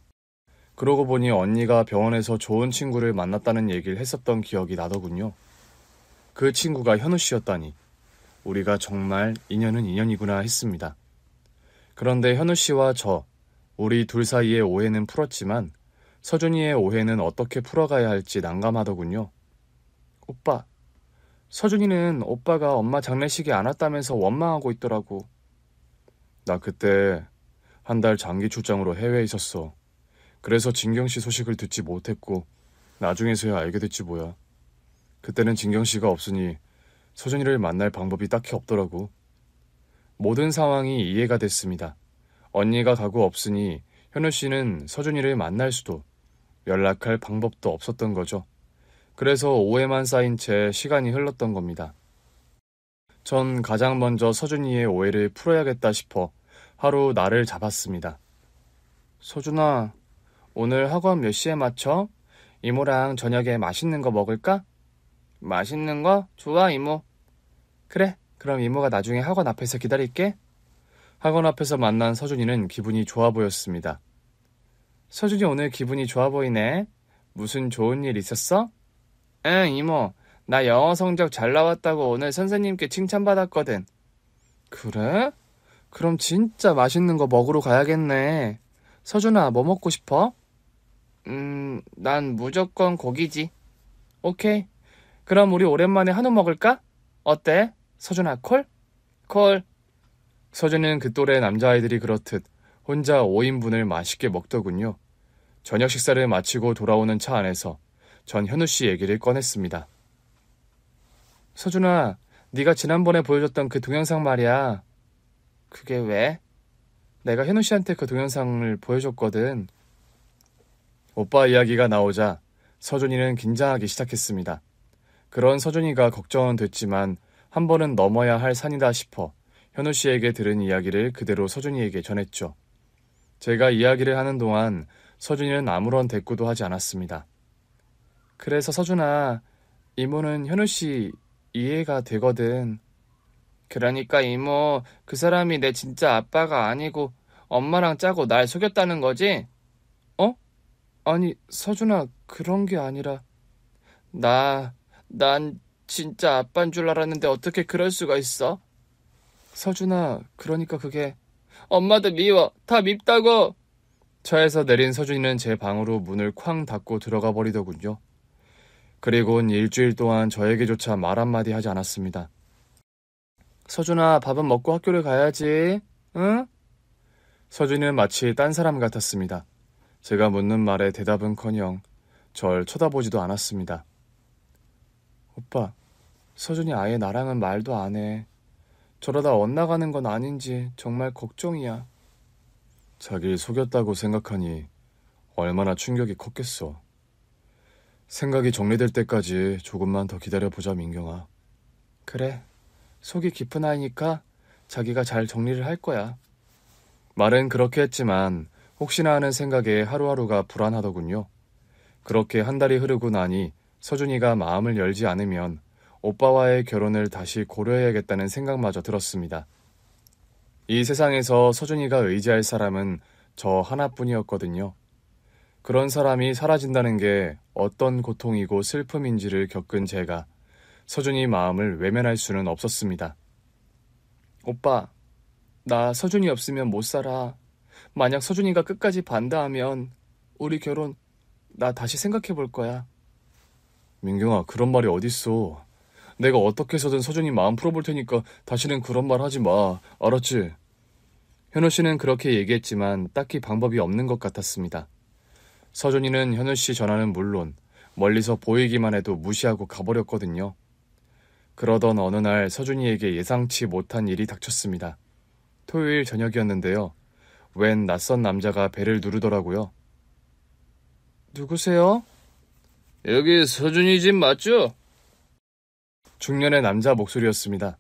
그러고 보니 언니가 병원에서 좋은 친구를 만났다는 얘기를 했었던 기억이 나더군요. 그 친구가 현우 씨였다니 우리가 정말 인연은 인연이구나 했습니다. 그런데 현우 씨와 우리 둘 사이의 오해는 풀었지만 서준이의 오해는 어떻게 풀어가야 할지 난감하더군요. 오빠, 서준이는 오빠가 엄마 장례식에 안 왔다면서 원망하고 있더라고. 나 그때 한 달 장기 출장으로 해외에 있었어. 그래서 진경 씨 소식을 듣지 못했고 나중에서야 알게 됐지 뭐야. 그때는 진경 씨가 없으니 서준이를 만날 방법이 딱히 없더라고. 모든 상황이 이해가 됐습니다. 언니가 가고 없으니 현우 씨는 서준이를 만날 수도 연락할 방법도 없었던 거죠. 그래서 오해만 쌓인 채 시간이 흘렀던 겁니다. 전 가장 먼저 서준이의 오해를 풀어야겠다 싶어 하루 날을 잡았습니다. 서준아, 오늘 학원 몇 시에 마쳐? 이모랑 저녁에 맛있는 거 먹을까? 맛있는 거? 좋아, 이모. 그래, 그럼 이모가 나중에 학원 앞에서 기다릴게. 학원 앞에서 만난 서준이는 기분이 좋아 보였습니다. 서준이 오늘 기분이 좋아 보이네. 무슨 좋은 일 있었어? 응, 이모. 나 영어 성적 잘 나왔다고 오늘 선생님께 칭찬받았거든. 그래? 그럼 진짜 맛있는 거 먹으러 가야겠네. 서준아, 뭐 먹고 싶어? 난 무조건 고기지. 오케이. 그럼 우리 오랜만에 한우 먹을까? 어때? 서준아, 콜? 콜. 서준은 그 또래 남자아이들이 그렇듯 혼자 5인분을 맛있게 먹더군요. 저녁 식사를 마치고 돌아오는 차 안에서 전 현우 씨 얘기를 꺼냈습니다. 서준아, 네가 지난번에 보여줬던 그 동영상 말이야. 그게 왜? 내가 현우 씨한테 그 동영상을 보여줬거든. 오빠 이야기가 나오자 서준이는 긴장하기 시작했습니다. 그런 서준이가 걱정은 됐지만 한 번은 넘어야 할 산이다 싶어 현우 씨에게 들은 이야기를 그대로 서준이에게 전했죠. 제가 이야기를 하는 동안 서준이는 아무런 대꾸도 하지 않았습니다. 그래서 서준아, 이모는 현우 씨 이해가 되거든. 그러니까 이모, 그 사람이 내 진짜 아빠가 아니고 엄마랑 짜고 날 속였다는 거지? 어? 아니, 서준아, 그런 게 아니라 난 진짜 아빠인 줄 알았는데 어떻게 그럴 수가 있어? 서준아, 그러니까 그게 엄마도 미워. 다 밉다고. 차에서 내린 서준이는 제 방으로 문을 쾅 닫고 들어가 버리더군요. 그리고는 일주일 동안 저에게조차 말 한마디 하지 않았습니다. 서준아, 밥은 먹고 학교를 가야지. 응? 서준이는 마치 딴 사람 같았습니다. 제가 묻는 말에 대답은커녕 절 쳐다보지도 않았습니다. 오빠, 서준이 아예 나랑은 말도 안 해. 저러다 엇나가는 건 아닌지 정말 걱정이야. 자기를 속였다고 생각하니 얼마나 충격이 컸겠어. 생각이 정리될 때까지 조금만 더 기다려보자, 민경아. 그래, 속이 깊은 아이니까 자기가 잘 정리를 할 거야. 말은 그렇게 했지만 혹시나 하는 생각에 하루하루가 불안하더군요. 그렇게 한 달이 흐르고 나니 서준이가 마음을 열지 않으면 오빠와의 결혼을 다시 고려해야겠다는 생각마저 들었습니다. 이 세상에서 서준이가 의지할 사람은 저 하나뿐이었거든요. 그런 사람이 사라진다는 게 어떤 고통이고 슬픔인지를 겪은 제가 서준이 마음을 외면할 수는 없었습니다. 오빠, 나 서준이 없으면 못 살아. 만약 서준이가 끝까지 반대하면 우리 결혼 나 다시 생각해 볼 거야. 민경아, 그런 말이 어딨어. 내가 어떻게 해서든 서준이 마음 풀어볼 테니까 다시는 그런 말 하지 마. 알았지? 현우 씨는 그렇게 얘기했지만 딱히 방법이 없는 것 같았습니다. 서준이는 현우 씨 전화는 물론 멀리서 보이기만 해도 무시하고 가버렸거든요. 그러던 어느 날 서준이에게 예상치 못한 일이 닥쳤습니다. 토요일 저녁이었는데요. 웬 낯선 남자가 배를 누르더라고요. 누구세요? 여기 서준이 집 맞죠? 중년의 남자 목소리였습니다.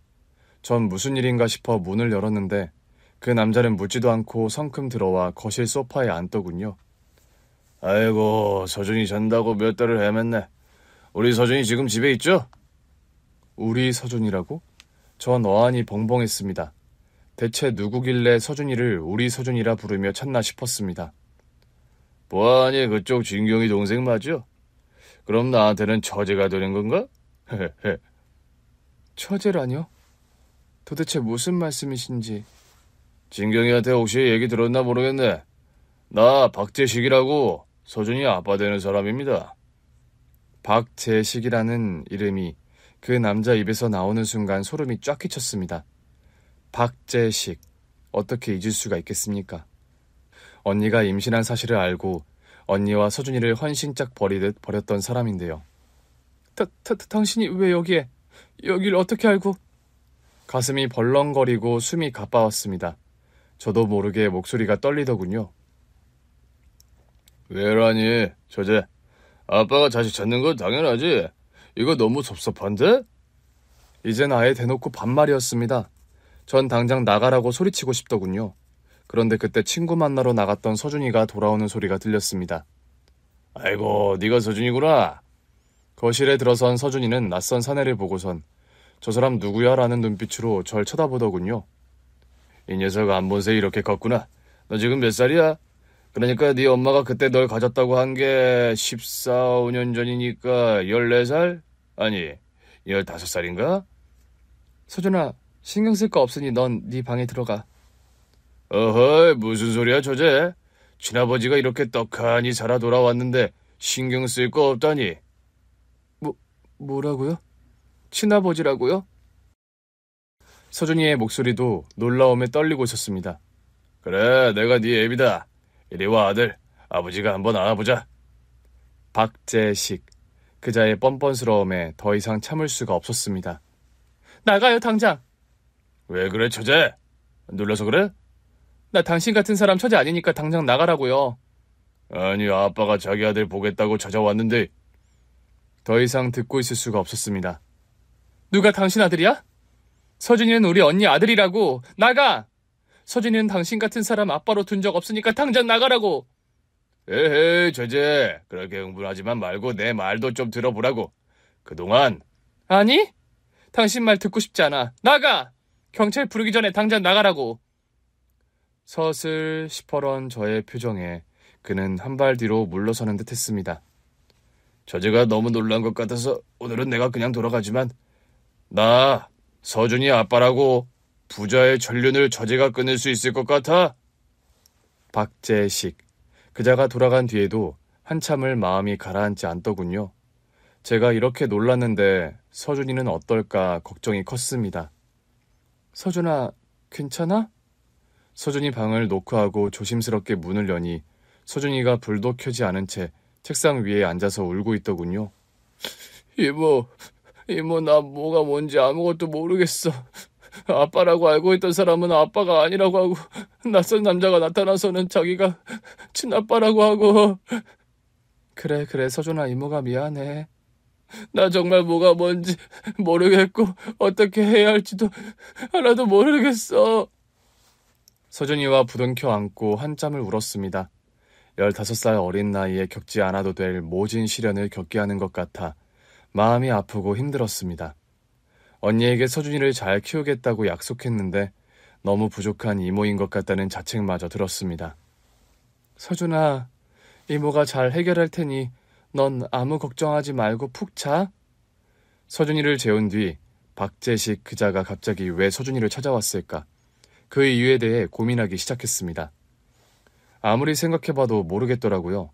전 무슨 일인가 싶어 문을 열었는데 그 남자는 묻지도 않고 성큼 들어와 거실 소파에 앉더군요. 아이고, 서준이 잔다고 몇 달을 헤맸네. 우리 서준이 지금 집에 있죠? 우리 서준이라고? 전 어안이 벙벙했습니다. 대체 누구길래 서준이를 우리 서준이라 부르며 찾나 싶었습니다. 뭐하니, 그쪽 진경이 동생 맞죠? 그럼 나한테는 처제가 되는 건가? 처제라뇨? 도대체 무슨 말씀이신지. 진경이한테 혹시 얘기 들었나 모르겠네. 나 박재식이라고 서준이 아빠 되는 사람입니다. 박재식이라는 이름이 그 남자 입에서 나오는 순간 소름이 쫙 끼쳤습니다. 박재식, 어떻게 잊을 수가 있겠습니까? 언니가 임신한 사실을 알고 언니와 서준이를 헌신짝 버리듯 버렸던 사람인데요. 당신이 왜 여길 어떻게 알고? 가슴이 벌렁거리고 숨이 가빠웠습니다. 저도 모르게 목소리가 떨리더군요. 왜라니, 처제. 아빠가 자식 찾는 건 당연하지. 이거 너무 섭섭한데? 이젠 아예 대놓고 반말이었습니다. 전 당장 나가라고 소리치고 싶더군요. 그런데 그때 친구 만나러 나갔던 서준이가 돌아오는 소리가 들렸습니다. 아이고, 네가 서준이구나. 거실에 들어선 서준이는 낯선 사내를 보고선 저 사람 누구야? 라는 눈빛으로 절 쳐다보더군요. 이 녀석 안 본 새 이렇게 컸구나. 너 지금 몇 살이야? 그러니까 네 엄마가 그때 널 가졌다고 한 게 14, 5년 전이니까 14살? 아니, 15살인가? 서준아, 신경 쓸 거 없으니 넌 네 방에 들어가. 어허이, 무슨 소리야, 저제? 친아버지가 이렇게 떡하니 살아 돌아왔는데 신경 쓸 거 없다니. 뭐라고요? 친아버지라고요? 서준이의 목소리도 놀라움에 떨리고 있었습니다. 그래, 내가 네 애비다. 이리 와, 아들. 아버지가 한번 안아보자. 박재식. 그자의 뻔뻔스러움에 더 이상 참을 수가 없었습니다. 나가요, 당장. 왜 그래, 처제? 놀라서 그래? 나 당신 같은 사람 처제 아니니까 당장 나가라고요. 아니, 아빠가 자기 아들 보겠다고 찾아왔는데. 더 이상 듣고 있을 수가 없었습니다. 누가 당신 아들이야? 서준이는 우리 언니 아들이라고. 나가! 서준이는 당신 같은 사람 아빠로 둔 적 없으니까 당장 나가라고. 에헤이, 죄제. 그렇게 흥분하지만 말고 내 말도 좀 들어보라고. 그동안. 아니? 당신 말 듣고 싶지 않아. 나가! 경찰 부르기 전에 당장 나가라고. 서슬 시퍼런 저의 표정에 그는 한 발 뒤로 물러서는 듯 했습니다. 저제가 너무 놀란 것 같아서 오늘은 내가 그냥 돌아가지만 나 서준이 아빠라고 부자의 전륜을 저제가 끊을 수 있을 것 같아? 박재식. 그자가 돌아간 뒤에도 한참을 마음이 가라앉지 않더군요. 제가 이렇게 놀랐는데 서준이는 어떨까 걱정이 컸습니다. 서준아, 괜찮아? 서준이 방을 노크하고 조심스럽게 문을 여니 서준이가 불도 켜지 않은 채 책상 위에 앉아서 울고 있더군요. 이모, 나 뭐가 뭔지 아무것도 모르겠어. 아빠라고 알고 있던 사람은 아빠가 아니라고 하고 낯선 남자가 나타나서는 자기가 친아빠라고 하고. 그래, 서준아, 이모가 미안해. 나 정말 뭐가 뭔지 모르겠고 어떻게 해야 할지도 하나도 모르겠어. 서준이와 부둥켜 안고 한참을 울었습니다. 15살 어린 나이에 겪지 않아도 될 모진 시련을 겪게 하는 것 같아 마음이 아프고 힘들었습니다. 언니에게 서준이를 잘 키우겠다고 약속했는데 너무 부족한 이모인 것 같다는 자책마저 들었습니다. 서준아, 이모가 잘 해결할 테니 넌 아무 걱정하지 말고 푹 자. 서준이를 재운 뒤 박재식 그자가 갑자기 왜 서준이를 찾아왔을까? 그 이유에 대해 고민하기 시작했습니다. 아무리 생각해봐도 모르겠더라고요.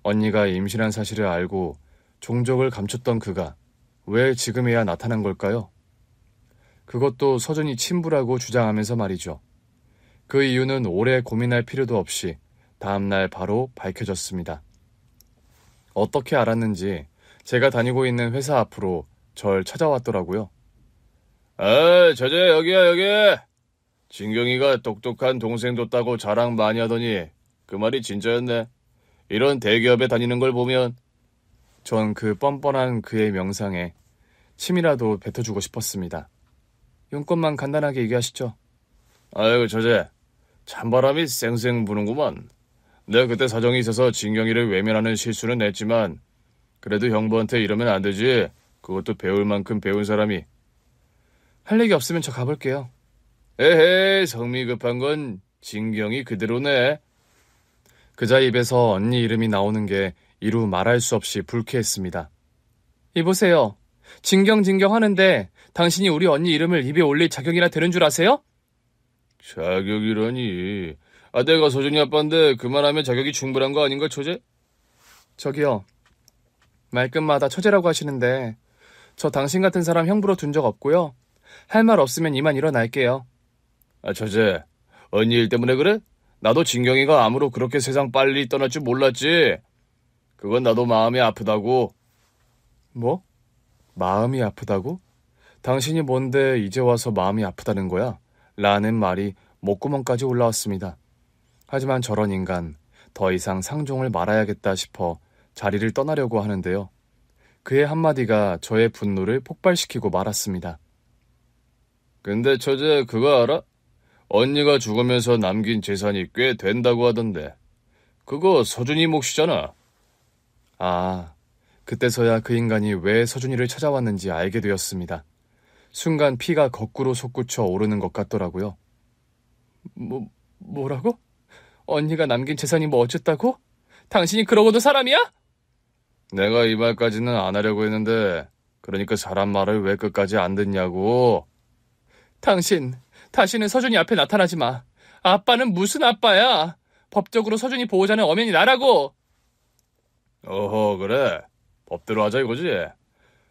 언니가 임신한 사실을 알고 종족을 감췄던 그가 왜 지금에야 나타난 걸까요? 그것도 서준이 친부라고 주장하면서 말이죠. 그 이유는 오래 고민할 필요도 없이 다음날 바로 밝혀졌습니다. 어떻게 알았는지 제가 다니고 있는 회사 앞으로 절 찾아왔더라고요. 아, 저제 여기야, 여기. 진경이가 똑똑한 동생 뒀다고 자랑 많이 하더니 그 말이 진짜였네. 이런 대기업에 다니는 걸 보면. 전 그 뻔뻔한 그의 명상에 침이라도 뱉어주고 싶었습니다. 용건만 간단하게 얘기하시죠. 아이고, 저제. 찬바람이 쌩쌩 부는구만. 내가 그때 사정이 있어서 진경이를 외면하는 실수는 했지만 그래도 형부한테 이러면 안 되지. 그것도 배울 만큼 배운 사람이. 할 얘기 없으면 저 가볼게요. 에헤이, 성미 급한 건 진경이 그대로네. 그자 입에서 언니 이름이 나오는 게 이루 말할 수 없이 불쾌했습니다. 이보세요. 진경 하는데 당신이 우리 언니 이름을 입에 올릴 자격이나 되는 줄 아세요? 자격이라니. 아, 내가 서준이 아빠인데 그만하면 자격이 충분한 거 아닌가, 처제? 저기요. 말끝마다 처제라고 하시는데 저 당신 같은 사람 형부로 둔 적 없고요. 할 말 없으면 이만 일어날게요. 아, 처제. 언니 일 때문에 그래? 나도 진경이가 암으로 그렇게 세상 빨리 떠날 줄 몰랐지. 그건 나도 마음이 아프다고. 뭐? 마음이 아프다고? 당신이 뭔데 이제 와서 마음이 아프다는 거야? 라는 말이 목구멍까지 올라왔습니다. 하지만 저런 인간, 더 이상 상종을 말아야겠다 싶어 자리를 떠나려고 하는데요. 그의 한마디가 저의 분노를 폭발시키고 말았습니다. 근데 처제 그거 알아? 언니가 죽으면서 남긴 재산이 꽤 된다고 하던데. 그거 서준이 몫이잖아. 아, 그때서야 그 인간이 왜 서준이를 찾아왔는지 알게 되었습니다. 순간 피가 거꾸로 솟구쳐 오르는 것 같더라고요. 뭐라고? 언니가 남긴 재산이 뭐 어쨌다고? 당신이 그러고도 사람이야? 내가 이 말까지는 안 하려고 했는데 그러니까 사람 말을 왜 끝까지 안 듣냐고. 다시는 서준이 앞에 나타나지 마. 아빠는 무슨 아빠야? 법적으로 서준이 보호자는 엄연히 나라고. 어허, 그래. 법대로 하자 이거지?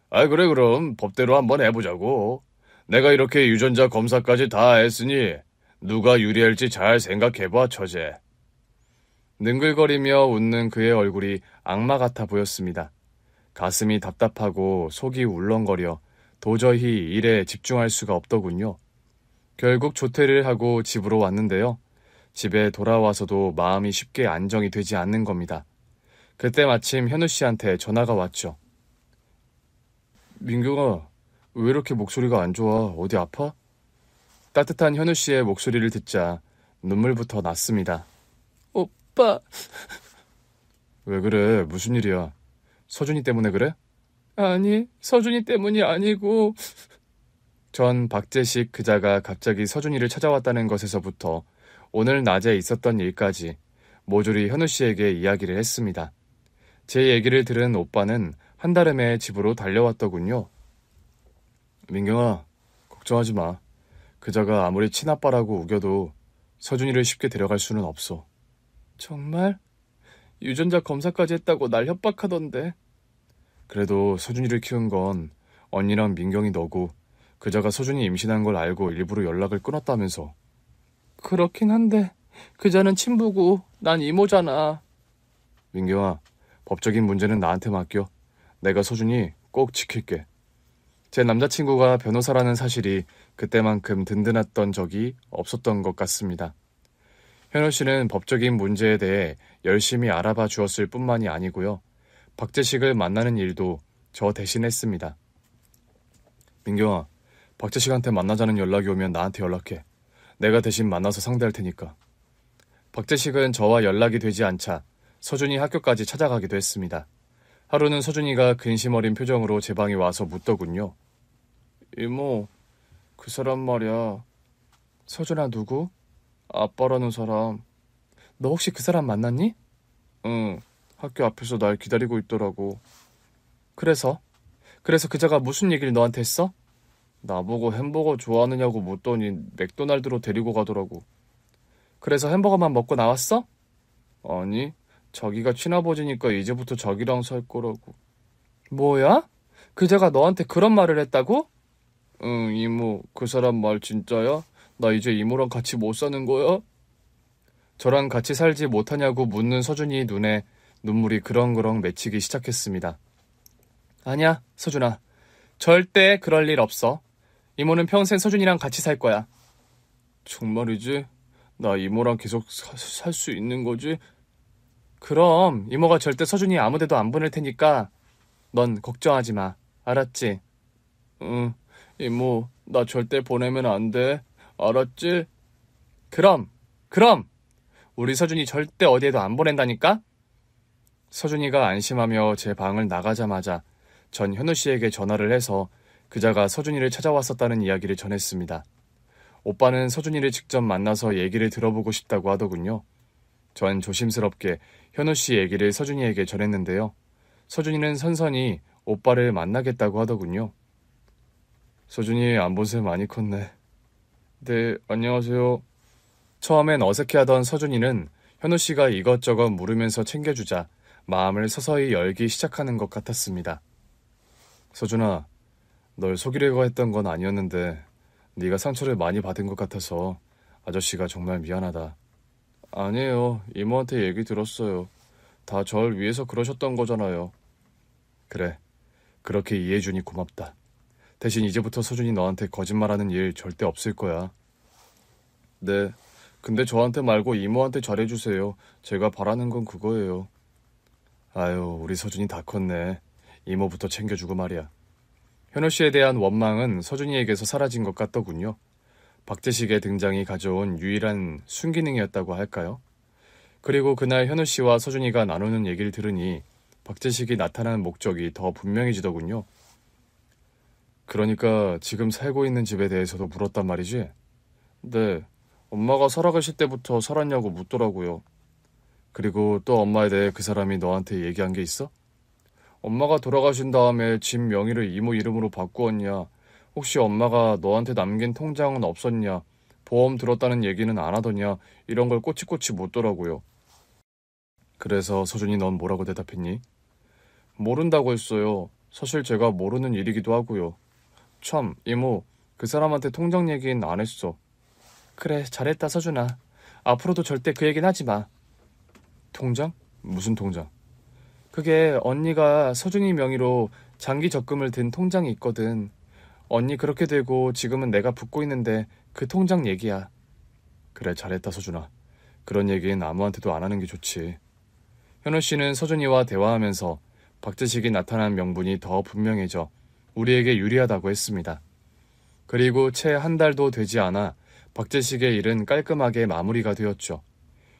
그래, 그럼 법대로 한번 해보자고. 내가 이렇게 유전자 검사까지 다 했으니 누가 유리할지 잘 생각해봐, 처제. 능글거리며 웃는 그의 얼굴이 악마 같아 보였습니다. 가슴이 답답하고 속이 울렁거려 도저히 일에 집중할 수가 없더군요. 결국 조퇴를 하고 집으로 왔는데요. 집에 돌아와서도 마음이 쉽게 안정이 되지 않는 겁니다. 그때 마침 현우 씨한테 전화가 왔죠. 민경아, 왜 이렇게 목소리가 안 좋아? 어디 아파? 따뜻한 현우 씨의 목소리를 듣자 눈물부터 났습니다. 오빠. 왜 그래? 무슨 일이야? 서준이 때문에 그래? 아니, 서준이 때문이 아니고. 전 박재식 그자가 갑자기 서준이를 찾아왔다는 것에서부터 오늘 낮에 있었던 일까지 모조리 현우 씨에게 이야기를 했습니다. 제 얘기를 들은 오빠는 한달음에 집으로 달려왔더군요. 민경아, 걱정하지 마. 그자가 아무리 친아빠라고 우겨도 서준이를 쉽게 데려갈 수는 없어. 정말? 유전자 검사까지 했다고 날 협박하던데. 그래도 서준이를 키운 건 언니랑 민경이 너고 그자가 서준이 임신한 걸 알고 일부러 연락을 끊었다면서. 그렇긴 한데 그자는 친부고 난 이모잖아. 민경아, 법적인 문제는 나한테 맡겨. 내가 서준이 꼭 지킬게. 제 남자친구가 변호사라는 사실이 그때만큼 든든했던 적이 없었던 것 같습니다. 현우 씨는 법적인 문제에 대해 열심히 알아봐 주었을 뿐만이 아니고요. 박재식을 만나는 일도 저 대신 했습니다. 민경아, 박재식한테 만나자는 연락이 오면 나한테 연락해. 내가 대신 만나서 상대할 테니까. 박재식은 저와 연락이 되지 않자 서준이 학교까지 찾아가기도 했습니다. 하루는 서준이가 근심 어린 표정으로 제 방에 와서 묻더군요. 이모, 그 사람 말이야. 서준아 누구? 아빠라는 사람. 너 혹시 그 사람 만났니? 응, 학교 앞에서 날 기다리고 있더라고. 그래서 그자가 무슨 얘기를 너한테 했어? 나보고 햄버거 좋아하느냐고 묻더니 맥도날드로 데리고 가더라고. 그래서 햄버거만 먹고 나왔어? 아니, 자기가 친아버지니까 이제부터 자기랑 살 거라고. 뭐야? 그자가 너한테 그런 말을 했다고? 응, 이모, 그 사람 말 진짜야? 나 이제 이모랑 같이 못 사는 거야? 저랑 같이 살지 못하냐고 묻는 서준이 눈에 눈물이 그렁그렁 맺히기 시작했습니다. 아니야, 서준아. 절대 그럴 일 없어. 이모는 평생 서준이랑 같이 살 거야. 정말이지? 나 이모랑 계속 살 수 있는 거지? 그럼 이모가 절대 서준이 아무데도 안 보낼 테니까 넌 걱정하지 마. 알았지? 응, 이모, 나 절대 보내면 안 돼. 알았지? 그럼 우리 서준이 절대 어디에도 안 보낸다니까? 서준이가 안심하며 제 방을 나가자마자 전 현우 씨에게 전화를 해서 그자가 서준이를 찾아왔었다는 이야기를 전했습니다. 오빠는 서준이를 직접 만나서 얘기를 들어보고 싶다고 하더군요. 전 조심스럽게 현우 씨 얘기를 서준이에게 전했는데요. 서준이는 선선히 오빠를 만나겠다고 하더군요. 서준이 안 본 새 많이 컸네. 네, 안녕하세요. 처음엔 어색해하던 서준이는 현우 씨가 이것저것 물으면서 챙겨주자 마음을 서서히 열기 시작하는 것 같았습니다. 서준아, 널 속이려고 했던 건 아니었는데 네가 상처를 많이 받은 것 같아서 아저씨가 정말 미안하다. 아니에요. 이모한테 얘기 들었어요. 다 절 위해서 그러셨던 거잖아요. 그래, 그렇게 이해해주니 고맙다. 대신 이제부터 서준이 너한테 거짓말하는 일 절대 없을 거야. 네, 근데 저한테 말고 이모한테 잘해주세요. 제가 바라는 건 그거예요. 아유, 우리 서준이 다 컸네. 이모부터 챙겨주고 말이야. 현우 씨에 대한 원망은 서준이에게서 사라진 것 같더군요. 박재식의 등장이 가져온 유일한 순기능이었다고 할까요? 그리고 그날 현우 씨와 서준이가 나누는 얘기를 들으니 박재식이 나타나는 목적이 더 분명해지더군요. 그러니까 지금 살고 있는 집에 대해서도 물었단 말이지? 네, 엄마가 살아계실 때부터 살았냐고 묻더라고요. 그리고 또 엄마에 대해 그 사람이 너한테 얘기한 게 있어? 엄마가 돌아가신 다음에 집 명의를 이모 이름으로 바꾸었냐? 혹시 엄마가 너한테 남긴 통장은 없었냐? 보험 들었다는 얘기는 안 하더냐? 이런 걸 꼬치꼬치 묻더라고요. 그래서 서준이 넌 뭐라고 대답했니? 모른다고 했어요. 사실 제가 모르는 일이기도 하고요. 참, 이모, 그 사람한테 통장 얘기는 안 했어. 그래, 잘했다, 서준아. 앞으로도 절대 그 얘기는 하지 마. 통장? 무슨 통장? 그게 언니가 서준이 명의로 장기 적금을 든 통장이 있거든. 언니 그렇게 되고 지금은 내가 붓고 있는데 그 통장 얘기야. 그래, 잘했다, 서준아. 그런 얘기는 아무한테도 안 하는 게 좋지. 현우 씨는 서준이와 대화하면서 박재식이 나타난 명분이 더 분명해져 우리에게 유리하다고 했습니다. 그리고 채 한 달도 되지 않아 박재식의 일은 깔끔하게 마무리가 되었죠.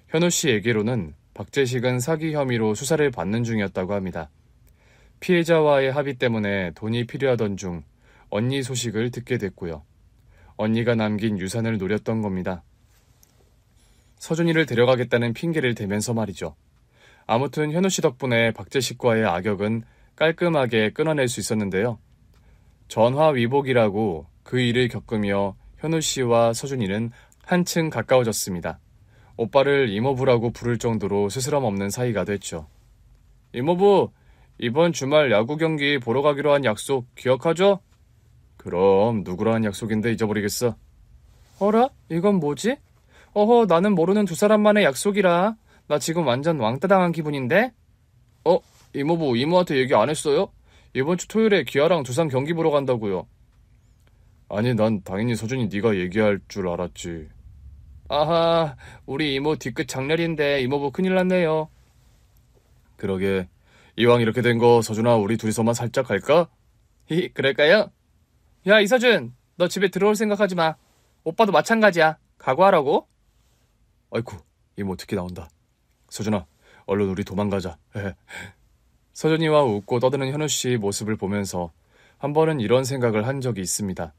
현우 씨 얘기로는 박재식은 사기 혐의로 수사를 받는 중이었다고 합니다. 피해자와의 합의 때문에 돈이 필요하던 중 언니 소식을 듣게 됐고요. 언니가 남긴 유산을 노렸던 겁니다. 서준이를 데려가겠다는 핑계를 대면서 말이죠. 아무튼 현우 씨 덕분에 박재식과의 악역은 깔끔하게 끊어낼 수 있었는데요. 전화위복이라고 그 일을 겪으며 현우 씨와 서준이는 한층 가까워졌습니다. 오빠를 이모부라고 부를 정도로 스스럼 없는 사이가 됐죠. 이모부, 이번 주말 야구 경기 보러 가기로 한 약속 기억하죠? 그럼 누구랑 한 약속인데 잊어버리겠어? 어라? 이건 뭐지? 어허, 나는 모르는 두 사람만의 약속이라. 나 지금 완전 왕따 당한 기분인데? 이모부, 이모한테 얘기 안 했어요? 이번 주 토요일에 기아랑 두산 경기 보러 간다고요. 아니, 난 당연히 서준이 네가 얘기할 줄 알았지. 아하, 우리 이모 뒤끝 장렬인데 이모부 큰일 났네요. 그러게, 이왕 이렇게 된 거 서준아 우리 둘이서만 살짝 갈까? 그럴까요? 야, 이서준, 너 집에 들어올 생각하지 마. 오빠도 마찬가지야. 각오하라고. 아이쿠, 이모 특히 나온다. 서준아, 얼른 우리 도망가자. 서준이와 웃고 떠드는 현우 씨 모습을 보면서 한 번은 이런 생각을 한 적이 있습니다.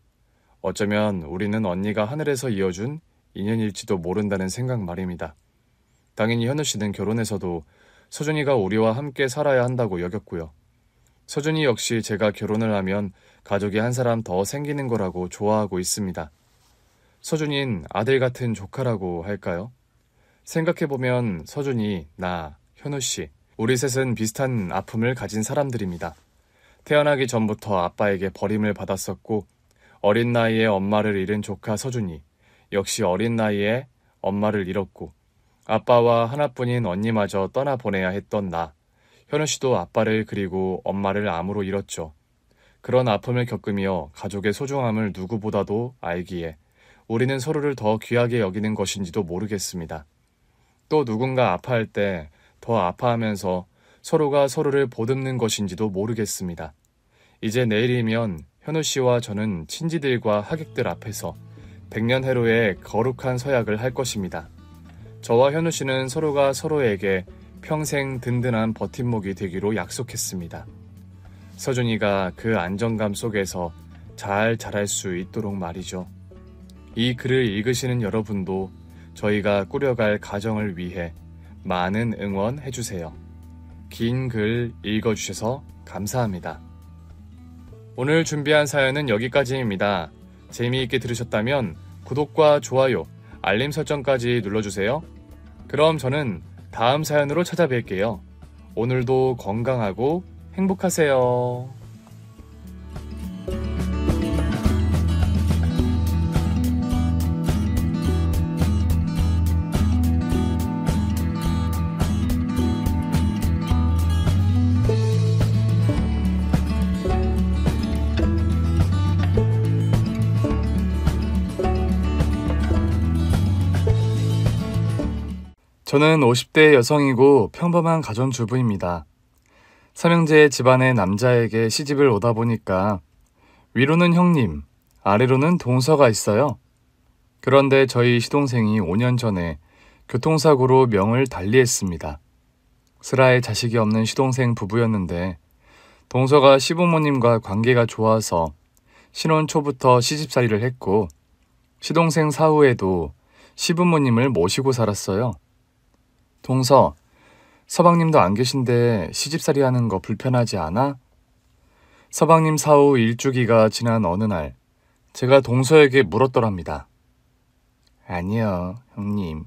어쩌면 우리는 언니가 하늘에서 이어준 인연일지도 모른다는 생각 말입니다. 당연히 현우 씨는 결혼해서도 서준이가 우리와 함께 살아야 한다고 여겼고요. 서준이 역시 제가 결혼을 하면 가족이 한 사람 더 생기는 거라고 좋아하고 있습니다. 서준인 아들 같은 조카라고 할까요? 생각해보면 서준이, 나, 현우 씨, 우리 셋은 비슷한 아픔을 가진 사람들입니다. 태어나기 전부터 아빠에게 버림을 받았었고 어린 나이에 엄마를 잃은 조카 서준이 역시 어린 나이에 엄마를 잃었고 아빠와 하나뿐인 언니마저 떠나보내야 했던 나, 현우 씨도 아빠를 그리고 엄마를 암으로 잃었죠. 그런 아픔을 겪으며 가족의 소중함을 누구보다도 알기에 우리는 서로를 더 귀하게 여기는 것인지도 모르겠습니다. 또 누군가 아파할 때 더 아파하면서 서로가 서로를 보듬는 것인지도 모르겠습니다. 이제 내일이면 현우 씨와 저는 친지들과 하객들 앞에서 100년 해로의 거룩한 서약을 할 것입니다. 저와 현우 씨는 서로가 서로에게 평생 든든한 버팀목이 되기로 약속했습니다. 서준이가 그 안정감 속에서 잘 자랄 수 있도록 말이죠. 이 글을 읽으시는 여러분도 저희가 꾸려갈 가정을 위해 많은 응원해주세요. 긴 글 읽어주셔서 감사합니다. 오늘 준비한 사연은 여기까지입니다. 재미있게 들으셨다면 구독과 좋아요, 알림 설정까지 눌러주세요. 그럼 저는 다음 사연으로 찾아뵐게요. 오늘도 건강하고 행복하세요. 저는 50대 여성이고 평범한 가정주부입니다. 삼형제 집안의 남자에게 시집을 오다 보니까 위로는 형님, 아래로는 동서가 있어요. 그런데 저희 시동생이 5년 전에 교통사고로 명을 달리했습니다. 슬아의 자식이 없는 시동생 부부였는데 동서가 시부모님과 관계가 좋아서 신혼 초부터 시집살이를 했고 시동생 사후에도 시부모님을 모시고 살았어요. 동서, 서방님도 안 계신데 시집살이 하는 거 불편하지 않아? 서방님 사후 일주기가 지난 어느 날 제가 동서에게 물었더랍니다. 아니요, 형님.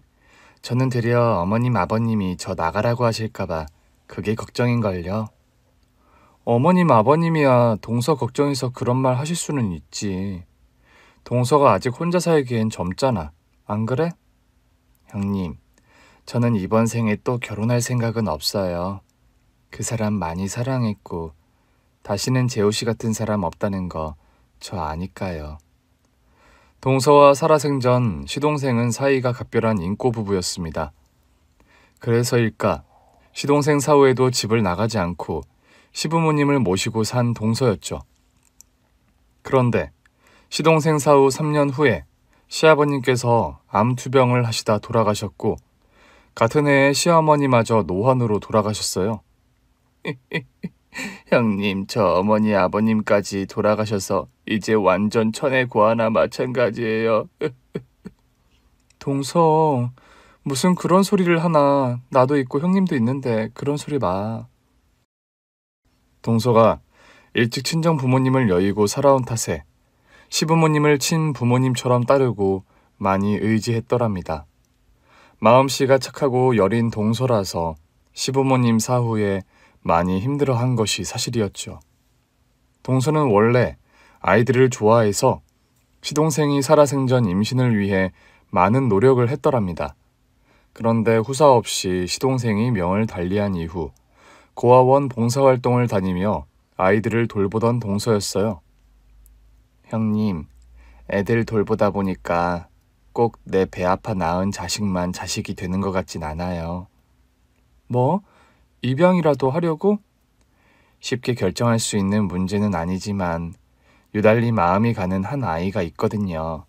저는 되려 어머님 아버님이 저 나가라고 하실까봐 그게 걱정인걸요. 어머님 아버님이야 동서 걱정해서 그런 말 하실 수는 있지. 동서가 아직 혼자 살기엔 젊잖아. 안 그래? 형님, 저는 이번 생에 또 결혼할 생각은 없어요. 그 사람 많이 사랑했고 다시는 재호 씨 같은 사람 없다는 거 저 아니까요. 동서와 살아생전 시동생은 사이가 각별한 인꼬 부부였습니다. 그래서일까 시동생 사후에도 집을 나가지 않고 시부모님을 모시고 산 동서였죠. 그런데 시동생 사후 3년 후에 시아버님께서 암투병을 하시다 돌아가셨고 같은 해에 시어머니마저 노환으로 돌아가셨어요. 형님, 저 어머니 아버님까지 돌아가셔서 이제 완전 천의 고아나 마찬가지예요. 동서, 무슨 그런 소리를 하나. 나도 있고 형님도 있는데 그런 소리 마. 동서가 일찍 친정 부모님을 여의고 살아온 탓에 시부모님을 친부모님처럼 따르고 많이 의지했더랍니다. 마음씨가 착하고 여린 동서라서 시부모님 사후에 많이 힘들어한 것이 사실이었죠. 동서는 원래 아이들을 좋아해서 시동생이 살아생전 임신을 위해 많은 노력을 했더랍니다. 그런데 후사 없이 시동생이 명을 달리한 이후 고아원 봉사활동을 다니며 아이들을 돌보던 동서였어요. 형님, 애들 돌보다 보니까 꼭 내 배 아파 낳은 자식만 자식이 되는 것 같진 않아요. 뭐? 입양이라도 하려고? 쉽게 결정할 수 있는 문제는 아니지만 유달리 마음이 가는 한 아이가 있거든요.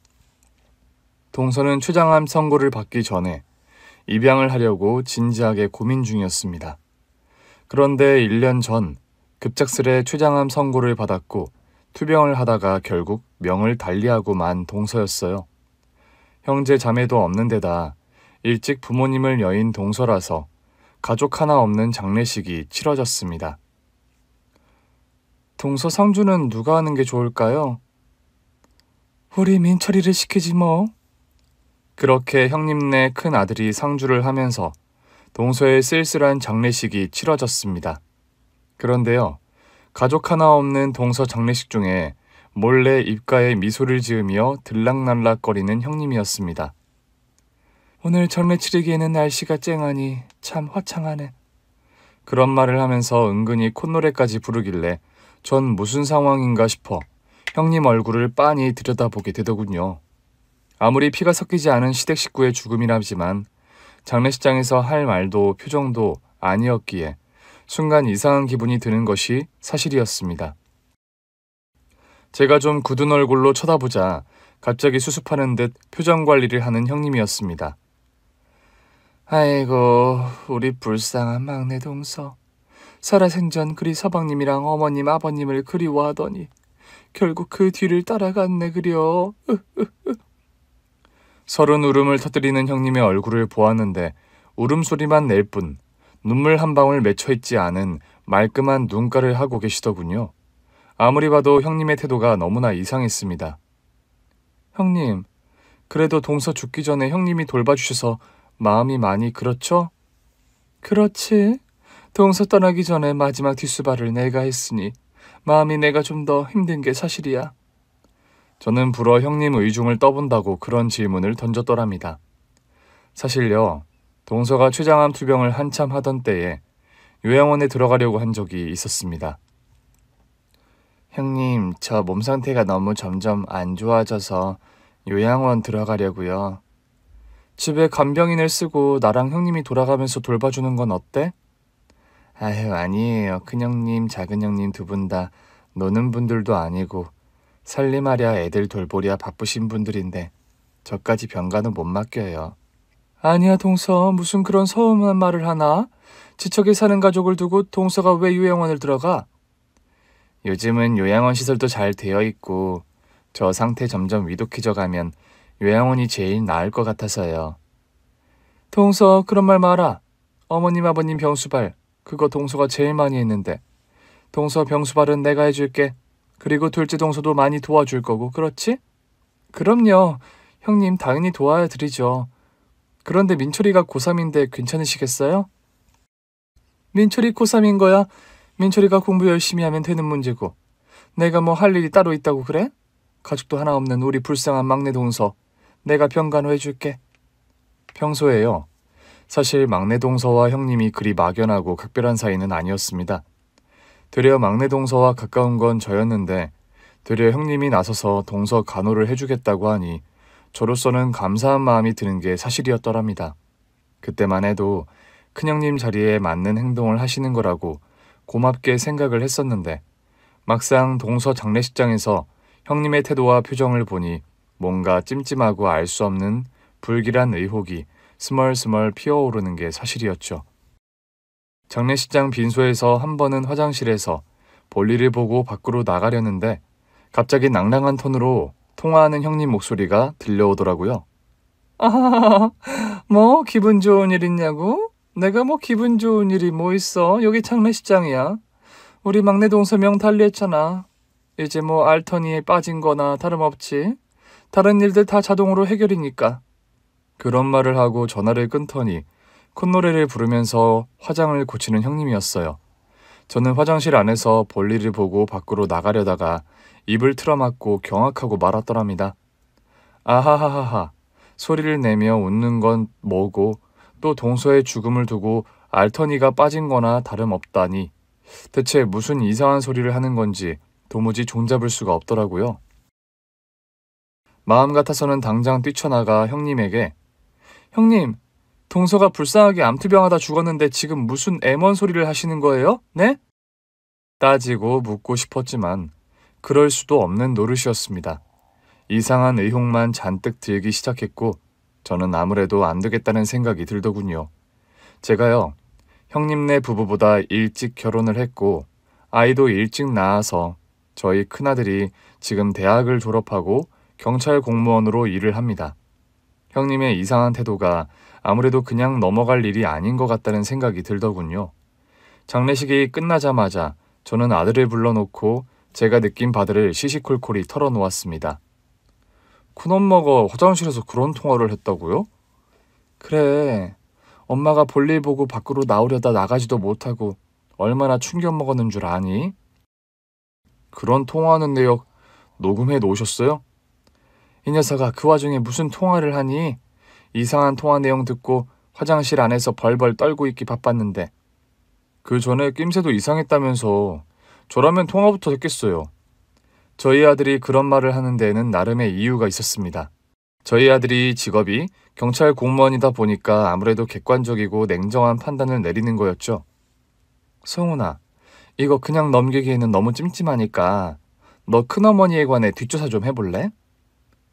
동서는 췌장암 선고를 받기 전에 입양을 하려고 진지하게 고민 중이었습니다. 그런데 1년 전 급작스레 췌장암 선고를 받았고 투병을 하다가 결국 명을 달리하고 만 동서였어요. 형제 자매도 없는 데다 일찍 부모님을 여인 동서라서 가족 하나 없는 장례식이 치러졌습니다. 동서 상주는 누가 하는 게 좋을까요? 우리 민철이를 시키지 뭐. 그렇게 형님네 큰 아들이 상주를 하면서 동서의 쓸쓸한 장례식이 치러졌습니다. 그런데요, 가족 하나 없는 동서 장례식 중에 몰래 입가에 미소를 지으며 들락날락거리는 형님이었습니다. 오늘 장례 치르기에는 날씨가 쨍하니 참 화창하네. 그런 말을 하면서 은근히 콧노래까지 부르길래 전 무슨 상황인가 싶어 형님 얼굴을 빤히 들여다보게 되더군요. 아무리 피가 섞이지 않은 시댁 식구의 죽음이라지만 장례식장에서 할 말도 표정도 아니었기에 순간 이상한 기분이 드는 것이 사실이었습니다. 제가 좀 굳은 얼굴로 쳐다보자 갑자기 수습하는 듯 표정 관리를 하는 형님이었습니다. 아이고, 우리 불쌍한 막내 동서. 살아생전 그리 서방님이랑 어머님 아버님을 그리워하더니 결국 그 뒤를 따라갔네 그려. 서른 울음을 터뜨리는 형님의 얼굴을 보았는데 울음소리만 낼 뿐 눈물 한 방울 맺혀있지 않은 말끔한 눈가를 하고 계시더군요. 아무리 봐도 형님의 태도가 너무나 이상했습니다. 형님, 그래도 동서 죽기 전에 형님이 돌봐주셔서 마음이 많이 그렇죠? 그렇지. 동서 떠나기 전에 마지막 뒷수발을 내가 했으니 마음이 내가 좀 더 힘든 게 사실이야. 저는 불어 형님 의중을 떠본다고 그런 질문을 던졌더랍니다. 사실요, 동서가 췌장암 투병을 한참 하던 때에 요양원에 들어가려고 한 적이 있었습니다. 형님, 저 몸 상태가 너무 점점 안 좋아져서 요양원 들어가려고요. 집에 간병인을 쓰고 나랑 형님이 돌아가면서 돌봐주는 건 어때? 아유, 아니에요. 큰형님, 작은형님 두 분 다 노는 분들도 아니고 살림하랴 애들 돌보랴 바쁘신 분들인데 저까지 병가는 못 맡겨요. 아니야, 동서. 무슨 그런 서운한 말을 하나? 지척에 사는 가족을 두고 동서가 왜 요양원을 들어가? 요즘은 요양원 시설도 잘 되어 있고 저 상태 점점 위독해져 가면 요양원이 제일 나을 것 같아서요. 동서, 그런 말 마라. 어머님 아버님 병수발, 그거 동서가 제일 많이 했는데. 동서 병수발은 내가 해줄게. 그리고 둘째 동서도 많이 도와줄 거고, 그렇지? 그럼요. 형님 당연히 도와드리죠. 그런데 민철이가 고3인데 괜찮으시겠어요? 민철이 고3인 거야? 민철이가 공부 열심히 하면 되는 문제고. 내가 뭐 할 일이 따로 있다고 그래? 가족도 하나 없는 우리 불쌍한 막내 동서. 내가 병간호해줄게. 평소에요. 사실 막내 동서와 형님이 그리 막연하고 각별한 사이는 아니었습니다. 되려 막내 동서와 가까운 건 저였는데 되려 형님이 나서서 동서 간호를 해주겠다고 하니 저로서는 감사한 마음이 드는 게 사실이었더랍니다. 그때만 해도 큰형님 자리에 맞는 행동을 하시는 거라고 고맙게 생각을 했었는데 막상 동서 장례식장에서 형님의 태도와 표정을 보니 뭔가 찜찜하고 알 수 없는 불길한 의혹이 스멀스멀 피어오르는 게 사실이었죠. 장례식장 빈소에서 한 번은 화장실에서 볼일을 보고 밖으로 나가려는데 갑자기 낭랑한 톤으로 통화하는 형님 목소리가 들려오더라고요. 아, 뭐 기분 좋은 일 있냐고? 내가 뭐 기분 좋은 일이 뭐 있어? 여기 장례식장이야. 우리 막내 동서명 달리했잖아. 이제 뭐 알터니에 빠진 거나 다름없지. 다른 일들 다 자동으로 해결이니까. 그런 말을 하고 전화를 끊더니 콧노래를 부르면서 화장을 고치는 형님이었어요. 저는 화장실 안에서 볼일을 보고 밖으로 나가려다가 입을 틀어막고 경악하고 말았더랍니다. 아하하하하. 소리를 내며 웃는 건 뭐고 또 동서의 죽음을 두고 알터니가 빠진 거나 다름없다니. 대체 무슨 이상한 소리를 하는 건지 도무지 종잡을 수가 없더라고요. 마음 같아서는 당장 뛰쳐나가 형님에게 형님, 동서가 불쌍하게 암투병하다 죽었는데 지금 무슨 애먼 소리를 하시는 거예요? 네? 따지고 묻고 싶었지만 그럴 수도 없는 노릇이었습니다. 이상한 의혹만 잔뜩 들기 시작했고 저는 아무래도 안 되겠다는 생각이 들더군요. 제가요, 형님네 부부보다 일찍 결혼을 했고 아이도 일찍 낳아서 저희 큰아들이 지금 대학을 졸업하고 경찰 공무원으로 일을 합니다. 형님의 이상한 태도가 아무래도 그냥 넘어갈 일이 아닌 것 같다는 생각이 들더군요. 장례식이 끝나자마자 저는 아들을 불러놓고 제가 느낀 바들을 시시콜콜이 털어놓았습니다. 큰엄마가 화장실에서 그런 통화를 했다고요? 그래, 엄마가 볼일 보고 밖으로 나오려다 나가지도 못하고 얼마나 충격 먹었는 줄 아니? 그런 통화하는 내역 녹음해 놓으셨어요? 이 녀석아 그 와중에 무슨 통화를 하니? 이상한 통화 내용 듣고 화장실 안에서 벌벌 떨고 있기 바빴는데. 그 전에 낌새도 이상했다면서. 저라면 통화부터 했겠어요. 저희 아들이 그런 말을 하는 데에는 나름의 이유가 있었습니다. 저희 아들이 직업이 경찰 공무원이다 보니까 아무래도 객관적이고 냉정한 판단을 내리는 거였죠. 성훈아, 이거 그냥 넘기기에는 너무 찜찜하니까 너 큰어머니에 관해 뒷조사 좀 해볼래?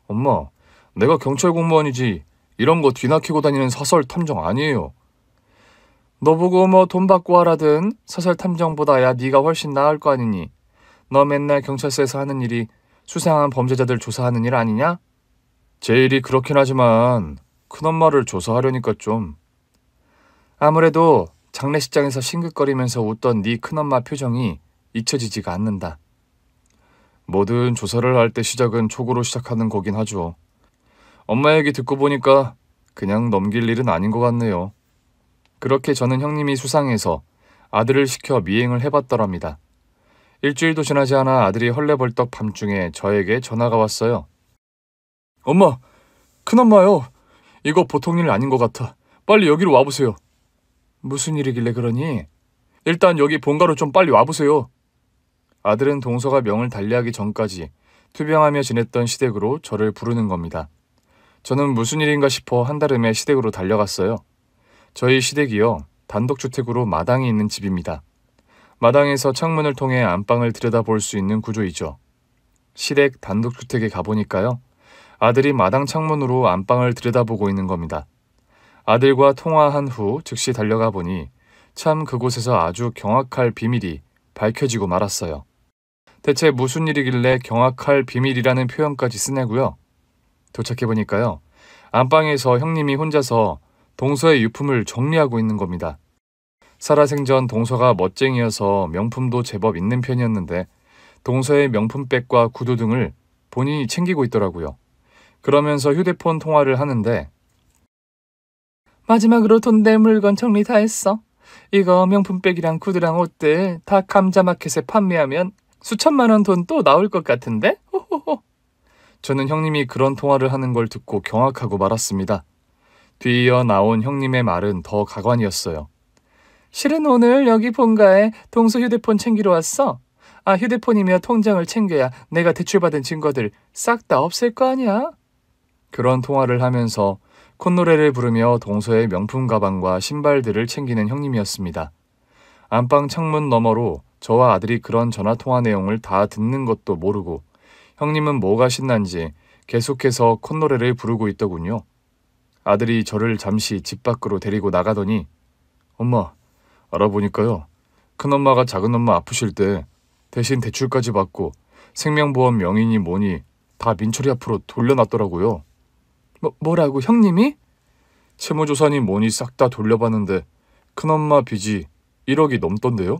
엄마, 내가 경찰 공무원이지 이런 거 뒤낚이고 다니는 사설 탐정 아니에요. 너 보고 뭐 돈 받고 하라든 사설 탐정보다야 네가 훨씬 나을 거 아니니. 너 맨날 경찰서에서 하는 일이 수상한 범죄자들 조사하는 일 아니냐? 제 일이 그렇긴 하지만 큰엄마를 조사하려니까 좀. 아무래도 장례식장에서 싱긋거리면서 웃던 네 큰엄마 표정이 잊혀지지가 않는다. 뭐든 조사를 할 때 시작은 촉으로 시작하는 거긴 하죠. 엄마 얘기 듣고 보니까 그냥 넘길 일은 아닌 것 같네요. 그렇게 저는 형님이 수상해서 아들을 시켜 미행을 해봤더랍니다. 일주일도 지나지 않아 아들이 헐레벌떡 밤중에 저에게 전화가 왔어요. 엄마, 큰엄마요. 이거 보통 일 아닌 것 같아. 빨리 여기로 와보세요. 무슨 일이길래 그러니? 일단 여기 본가로 좀 빨리 와보세요. 아들은 동서가 명을 달리하기 전까지 투병하며 지냈던 시댁으로 저를 부르는 겁니다. 저는 무슨 일인가 싶어 한달음에 시댁으로 달려갔어요. 저희 시댁이요, 단독주택으로 마당이 있는 집입니다. 마당에서 창문을 통해 안방을 들여다볼 수 있는 구조이죠. 시댁 단독주택에 가보니까요, 아들이 마당 창문으로 안방을 들여다보고 있는 겁니다. 아들과 통화한 후 즉시 달려가 보니 참 그곳에서 아주 경악할 비밀이 밝혀지고 말았어요. 대체 무슨 일이길래 경악할 비밀이라는 표현까지 쓰냐고요? 도착해보니까요. 안방에서 형님이 혼자서 동서의 유품을 정리하고 있는 겁니다. 살아생전 동서가 멋쟁이여서 명품도 제법 있는 편이었는데 동서의 명품백과 구두 등을 본인이 챙기고 있더라고요. 그러면서 휴대폰 통화를 하는데 마지막으로 돈 낼 물건 정리 다 했어. 이거 명품백이랑 구두랑 옷들 다 감자마켓에 판매하면 수천만 원 돈 또 나올 것 같은데? 호호호. 저는 형님이 그런 통화를 하는 걸 듣고 경악하고 말았습니다. 뒤이어 나온 형님의 말은 더 가관이었어요. 실은 오늘 여기 본가에 동서 휴대폰 챙기러 왔어. 아, 휴대폰이며 통장을 챙겨야 내가 대출받은 증거들 싹 다 없앨 거 아니야? 그런 통화를 하면서 콧노래를 부르며 동서의 명품 가방과 신발들을 챙기는 형님이었습니다. 안방 창문 너머로 저와 아들이 그런 전화통화 내용을 다 듣는 것도 모르고 형님은 뭐가 신난지 계속해서 콧노래를 부르고 있더군요. 아들이 저를 잠시 집 밖으로 데리고 나가더니 엄마, 알아보니까요. 큰엄마가 작은엄마 아프실 때 대신 대출까지 받고 생명보험 명의니 뭐니 다 민철이 앞으로 돌려놨더라고요. 뭐라고 형님이? 채무조사니 뭐니 싹 다 돌려봤는데 큰엄마 빚이 1억이 넘던데요?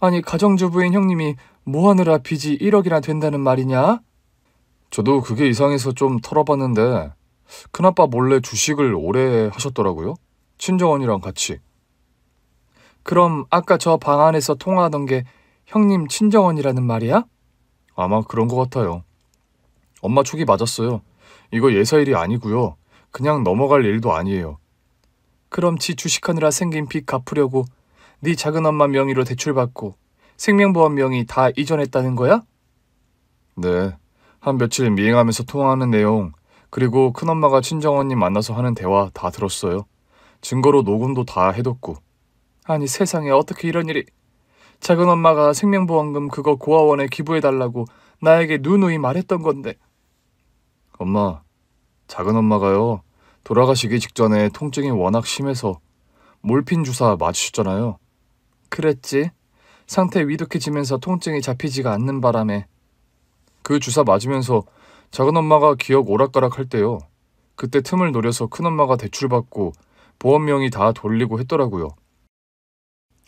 아니 가정주부인 형님이 뭐하느라 빚이 1억이나 된다는 말이냐? 저도 그게 이상해서 좀 털어봤는데 큰아빠 몰래 주식을 오래 하셨더라고요. 친정언니랑 같이. 그럼 아까 저 방 안에서 통화하던 게 형님 친정언니라는 말이야? 아마 그런 것 같아요. 엄마 촉이 맞았어요. 이거 예사일이 아니고요. 그냥 넘어갈 일도 아니에요. 그럼 지 주식하느라 생긴 빚 갚으려고 네 작은엄마 명의로 대출받고 생명보험 명의 다 이전했다는 거야? 네. 한 며칠 미행하면서 통화하는 내용 그리고 큰엄마가 친정언니 만나서 하는 대화 다 들었어요. 증거로 녹음도 다 해뒀고. 아니 세상에 어떻게 이런 일이. 작은엄마가 생명보험금 그거 고아원에 기부해달라고 나에게 누누이 말했던 건데. 엄마, 작은엄마가요. 돌아가시기 직전에 통증이 워낙 심해서 몰핀 주사 맞으셨잖아요. 그랬지. 상태 위독해지면서 통증이 잡히지가 않는 바람에. 그 주사 맞으면서 작은엄마가 기억 오락가락 할 때요. 그때 틈을 노려서 큰엄마가 대출받고 보험명의 다 돌리고 했더라고요.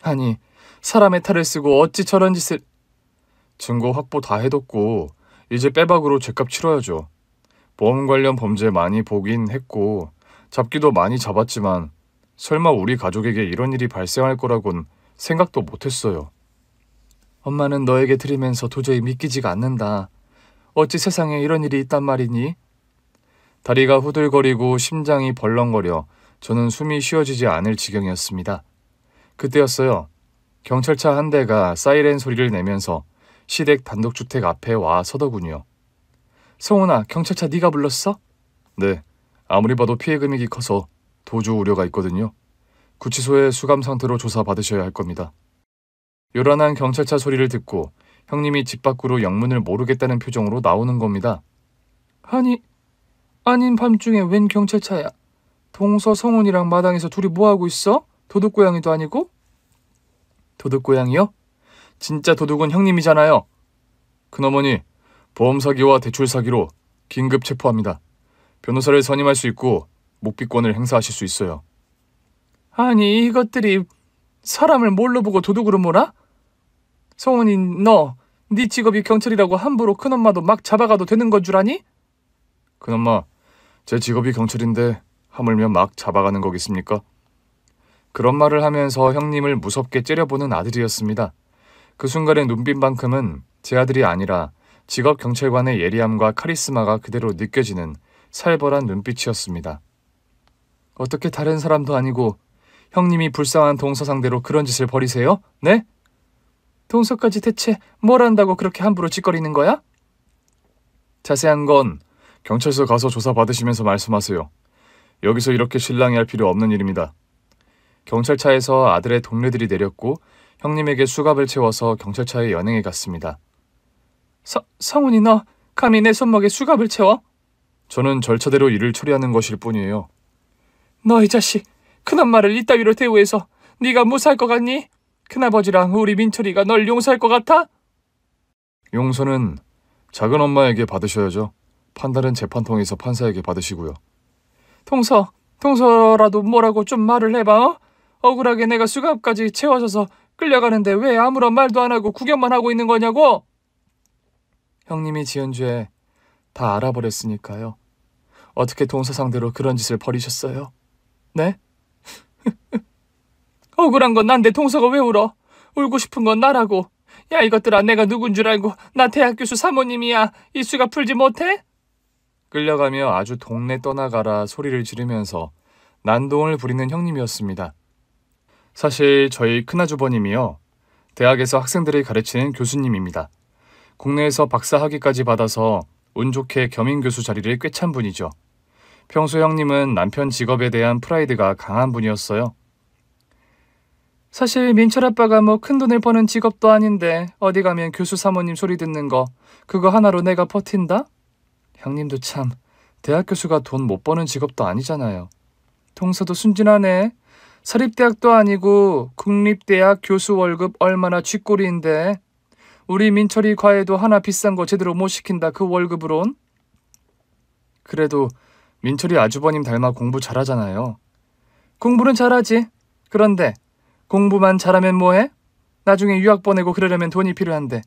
아니, 사람의 탈을 쓰고 어찌 저런 짓을. 증거 확보 다 해뒀고 이제 빼박으로 죗값 치러야죠. 보험 관련 범죄 많이 보긴 했고 잡기도 많이 잡았지만 설마 우리 가족에게 이런 일이 발생할 거라곤 생각도 못했어요. 엄마는 너에게 들으면서 도저히 믿기지가 않는다. 어찌 세상에 이런 일이 있단 말이니? 다리가 후들거리고 심장이 벌렁거려 저는 숨이 쉬어지지 않을 지경이었습니다. 그때였어요. 경찰차 한 대가 사이렌 소리를 내면서 시댁 단독주택 앞에 와 서더군요. 성훈아, 경찰차 네가 불렀어? 네. 아무리 봐도 피해 금액이 커서 도주 우려가 있거든요. 구치소에 수감 상태로 조사받으셔야 할 겁니다. 요란한 경찰차 소리를 듣고 형님이 집 밖으로 영문을 모르겠다는 표정으로 나오는 겁니다. 아닌 밤중에 웬 경찰차야? 동서 성훈이랑 마당에서 둘이 뭐하고 있어? 도둑고양이도 아니고? 도둑고양이요? 진짜 도둑은 형님이잖아요. 큰어머니, 보험사기와 대출사기로 긴급 체포합니다. 변호사를 선임할 수 있고 묵비권을 행사하실 수 있어요. 아니 이것들이 사람을 뭘로 보고 도둑으로 몰아? 성훈이 네 직업이 경찰이라고 함부로 큰엄마도 막 잡아가도 되는 건 줄 아니? 큰엄마, 제 직업이 경찰인데 하물며 막 잡아가는 거겠습니까? 그런 말을 하면서 형님을 무섭게 째려보는 아들이었습니다. 그 순간의 눈빛만큼은 제 아들이 아니라 직업 경찰관의 예리함과 카리스마가 그대로 느껴지는 살벌한 눈빛이었습니다. 어떻게 다른 사람도 아니고 형님이 불쌍한 동서 상대로 그런 짓을 벌이세요? 네? 동서까지 대체 뭘 한다고 그렇게 함부로 짓거리는 거야? 자세한 건 경찰서 가서 조사 받으시면서 말씀하세요. 여기서 이렇게 실랑이 할 필요 없는 일입니다. 경찰차에서 아들의 동료들이 내렸고 형님에게 수갑을 채워서 경찰차에 연행해 갔습니다. 성훈이 너 감히 내 손목에 수갑을 채워? 저는 절차대로 일을 처리하는 것일 뿐이에요. 너 이 자식, 큰엄마를 이따위로 대우해서 네가 무사할 것 같니? 큰아버지랑 우리 민철이가 널 용서할 것 같아? 용서는 작은엄마에게 받으셔야죠. 판단은 재판통에서 판사에게 받으시고요. 동서라도 뭐라고 좀 말을 해봐. 억울하게 내가 수갑까지 채워져서 끌려가는데 왜 아무런 말도 안 하고 구경만 하고 있는 거냐고. 형님이 지은 죄 다 알아버렸으니까요. 어떻게 동서 상대로 그런 짓을 벌이셨어요? 네? 억울한 건 난데 동서가 왜 울어? 울고 싶은 건 나라고. 야, 이것들아, 내가 누군 줄 알고 나 대학 교수 사모님이야. 이수가 풀지 못해? 끌려가며 아주 동네 떠나가라 소리를 지르면서 난동을 부리는 형님이었습니다. 사실 저희 큰아주버님이요, 대학에서 학생들을 가르치는 교수님입니다. 국내에서 박사 학위까지 받아서 운 좋게 겸임교수 자리를 꿰찬 분이죠. 평소 형님은 남편 직업에 대한 프라이드가 강한 분이었어요. 사실 민철 아빠가 뭐 큰돈을 버는 직업도 아닌데 어디 가면 교수 사모님 소리 듣는 거 그거 하나로 내가 버틴다? 형님도 참, 대학 교수가 돈 못 버는 직업도 아니잖아요. 동서도 순진하네. 사립대학도 아니고 국립대학 교수 월급 얼마나 쥐꼬리인데 우리 민철이 과외도 하나 비싼 거 제대로 못 시킨다 그 월급으론. 그래도 민철이 아주버님 닮아 공부 잘하잖아요. 공부는 잘하지. 그런데 공부만 잘하면 뭐해? 나중에 유학 보내고 그러려면 돈이 필요한데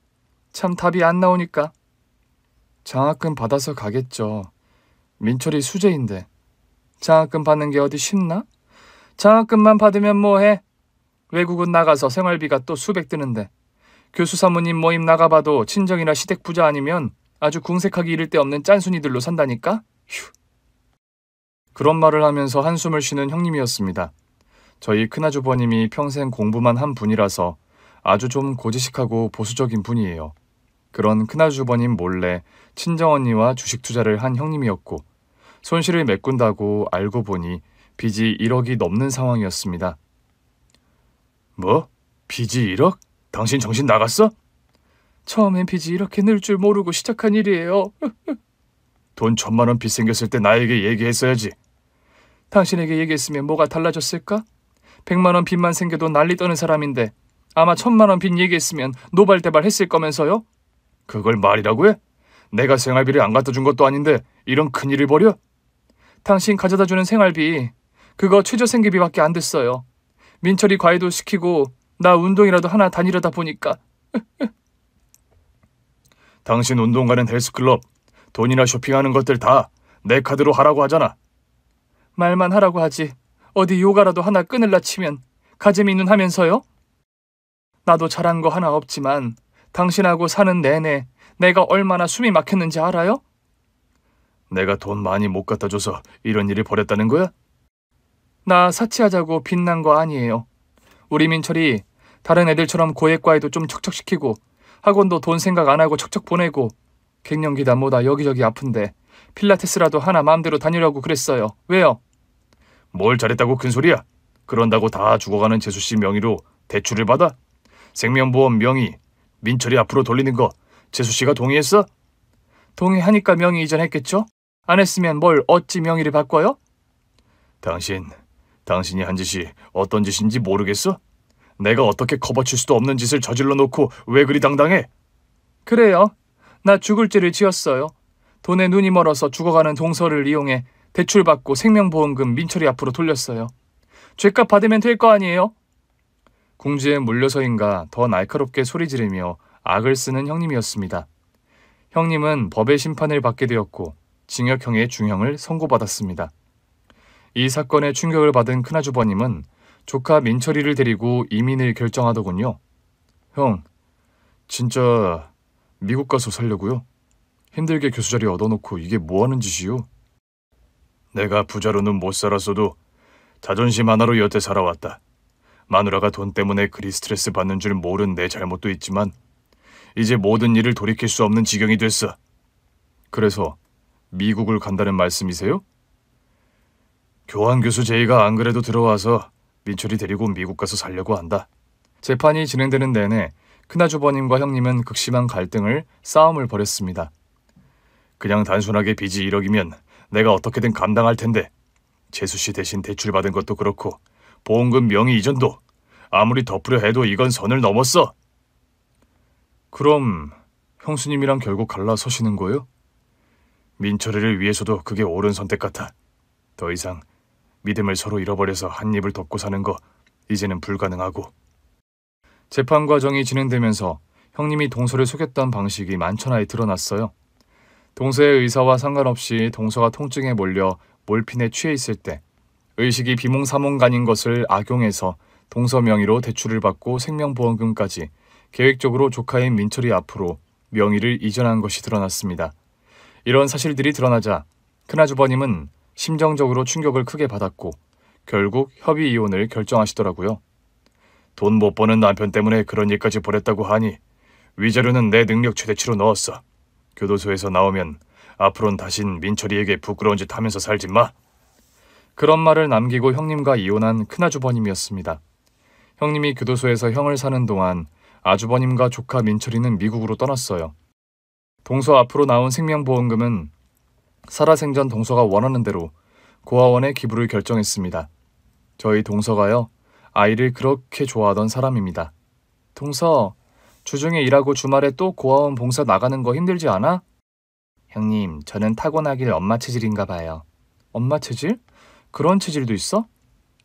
참 답이 안 나오니까. 장학금 받아서 가겠죠. 민철이 수재인데 장학금 받는 게 어디 쉽나? 장학금만 받으면 뭐해? 외국은 나가서 생활비가 또 수백 드는데 교수 사모님 모임 나가봐도 친정이나 시댁 부자 아니면 아주 궁색하기 이를 데 없는 짠순이들로 산다니까? 휴. 그런 말을 하면서 한숨을 쉬는 형님이었습니다. 저희 큰아주버님이 평생 공부만 한 분이라서 아주 좀 고지식하고 보수적인 분이에요. 그런 큰아주버님 몰래 친정언니와 주식 투자를 한 형님이었고 손실을 메꾼다고 알고 보니 빚이 1억이 넘는 상황이었습니다. 뭐? 빚이 1억? 당신 정신 나갔어? 처음엔 빚이 이렇게 늘 줄 모르고 시작한 일이에요. 돈 1,000만 원 빚 생겼을 때 나에게 얘기했어야지. 당신에게 얘기했으면 뭐가 달라졌을까? 100만 원 빚만 생겨도 난리 떠는 사람인데 아마 1,000만 원 빚 얘기했으면 노발대발 했을 거면서요? 그걸 말이라고 해? 내가 생활비를 안 갖다 준 것도 아닌데 이런 큰일을 벌여? 당신 가져다 주는 생활비 그거 최저생계비밖에 안 됐어요. 민철이 과외도 시키고 나 운동이라도 하나 다니려다 보니까. 당신 운동 가는 헬스클럽 돈이나 쇼핑하는 것들 다 내 카드로 하라고 하잖아. 말만 하라고 하지 어디 요가라도 하나 끊을라 치면 가재미 눈 하면서요? 나도 잘한 거 하나 없지만 당신하고 사는 내내 내가 얼마나 숨이 막혔는지 알아요? 내가 돈 많이 못 갖다 줘서 이런 일이 벌였다는 거야? 나 사치하자고 빚난 거 아니에요. 우리 민철이 다른 애들처럼 고액과외도 좀 척척시키고 학원도 돈 생각 안 하고 척척 보내고 갱년기다 뭐다 여기저기 아픈데 필라테스라도 하나 마음대로 다니려고 그랬어요. 왜요? 뭘 잘했다고 큰소리야? 그런다고 다 죽어가는 재수씨 명의로 대출을 받아? 생명보험 명의 민철이 앞으로 돌리는 거 재수씨가 동의했어? 동의하니까 명의 이전했겠죠? 안 했으면 뭘 어찌 명의를 바꿔요? 당신이 한 짓이 어떤 짓인지 모르겠어? 내가 어떻게 커버칠 수도 없는 짓을 저질러 놓고 왜 그리 당당해? 그래요. 나 죽을 죄를 지었어요. 돈에 눈이 멀어서 죽어가는 동서를 이용해 대출받고 생명보험금 민철이 앞으로 돌렸어요. 죄값 받으면 될 거 아니에요? 궁지에 물려서인가 더 날카롭게 소리 지르며 악을 쓰는 형님이었습니다. 형님은 법의 심판을 받게 되었고 징역형의 중형을 선고받았습니다. 이 사건에 충격을 받은 큰아주버님은 조카 민철이를 데리고 이민을 결정하더군요. 형, 진짜 미국 가서 살려고요? 힘들게 교수 자리 얻어놓고 이게 뭐하는 짓이요? 내가 부자로는 못 살았어도 자존심 하나로 여태 살아왔다. 마누라가 돈 때문에 그리 스트레스 받는 줄 모른 내 잘못도 있지만 이제 모든 일을 돌이킬 수 없는 지경이 됐어. 그래서 미국을 간다는 말씀이세요? 교환교수 제의가 안 그래도 들어와서 민철이 데리고 미국 가서 살려고 한다. 재판이 진행되는 내내 큰아주버님과 형님은 극심한 갈등을 싸움을 벌였습니다. 그냥 단순하게 빚이 1억이면 내가 어떻게든 감당할 텐데 재수씨 대신 대출받은 것도 그렇고 보험금 명의 이전도 아무리 덮으려 해도 이건 선을 넘었어. 그럼 형수님이랑 결국 갈라서시는 거예요? 민철이를 위해서도 그게 옳은 선택 같아. 더 이상 믿음을 서로 잃어버려서 한 입을 덮고 사는 거 이제는 불가능하고. 재판 과정이 진행되면서 형님이 동서를 속였던 방식이 만천하에 드러났어요. 동서의 의사와 상관없이 동서가 통증에 몰려 몰핀에 취해 있을 때 의식이 비몽사몽간인 것을 악용해서 동서 명의로 대출을 받고 생명보험금까지 계획적으로 조카인 민철이 앞으로 명의를 이전한 것이 드러났습니다. 이런 사실들이 드러나자 큰아주버님은 심정적으로 충격을 크게 받았고 결국 협의 이혼을 결정하시더라고요. 돈 못 버는 남편 때문에 그런 일까지 벌였다고 하니 위자료는 내 능력 최대치로 넣었어. 교도소에서 나오면 앞으로는 다신 민철이에게 부끄러운 짓 하면서 살지 마. 그런 말을 남기고 형님과 이혼한 큰아주버님이었습니다. 형님이 교도소에서 형을 사는 동안 아주버님과 조카 민철이는 미국으로 떠났어요. 동서 앞으로 나온 생명보험금은 살아생전 동서가 원하는 대로 고아원에 기부를 결정했습니다. 저희 동서가요, 아이를 그렇게 좋아하던 사람입니다. 동서, 주중에 일하고 주말에 또 고아원 봉사 나가는 거 힘들지 않아? 형님, 저는 타고나길 엄마 체질인가 봐요. 엄마 체질? 그런 체질도 있어?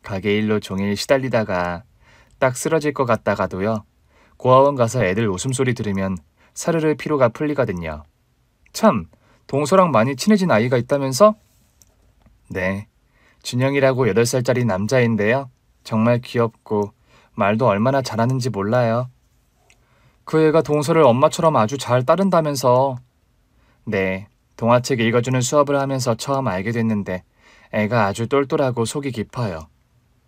가게 일로 종일 시달리다가 딱 쓰러질 것 같다가도요, 고아원 가서 애들 웃음소리 들으면 사르르 피로가 풀리거든요. 참, 동서랑 많이 친해진 아이가 있다면서? 네, 준영이라고 8살짜리 남자인데요. 정말 귀엽고 말도 얼마나 잘하는지 몰라요. 그 애가 동서를 엄마처럼 아주 잘 따른다면서. 네, 동화책 읽어주는 수업을 하면서 처음 알게 됐는데 애가 아주 똘똘하고 속이 깊어요.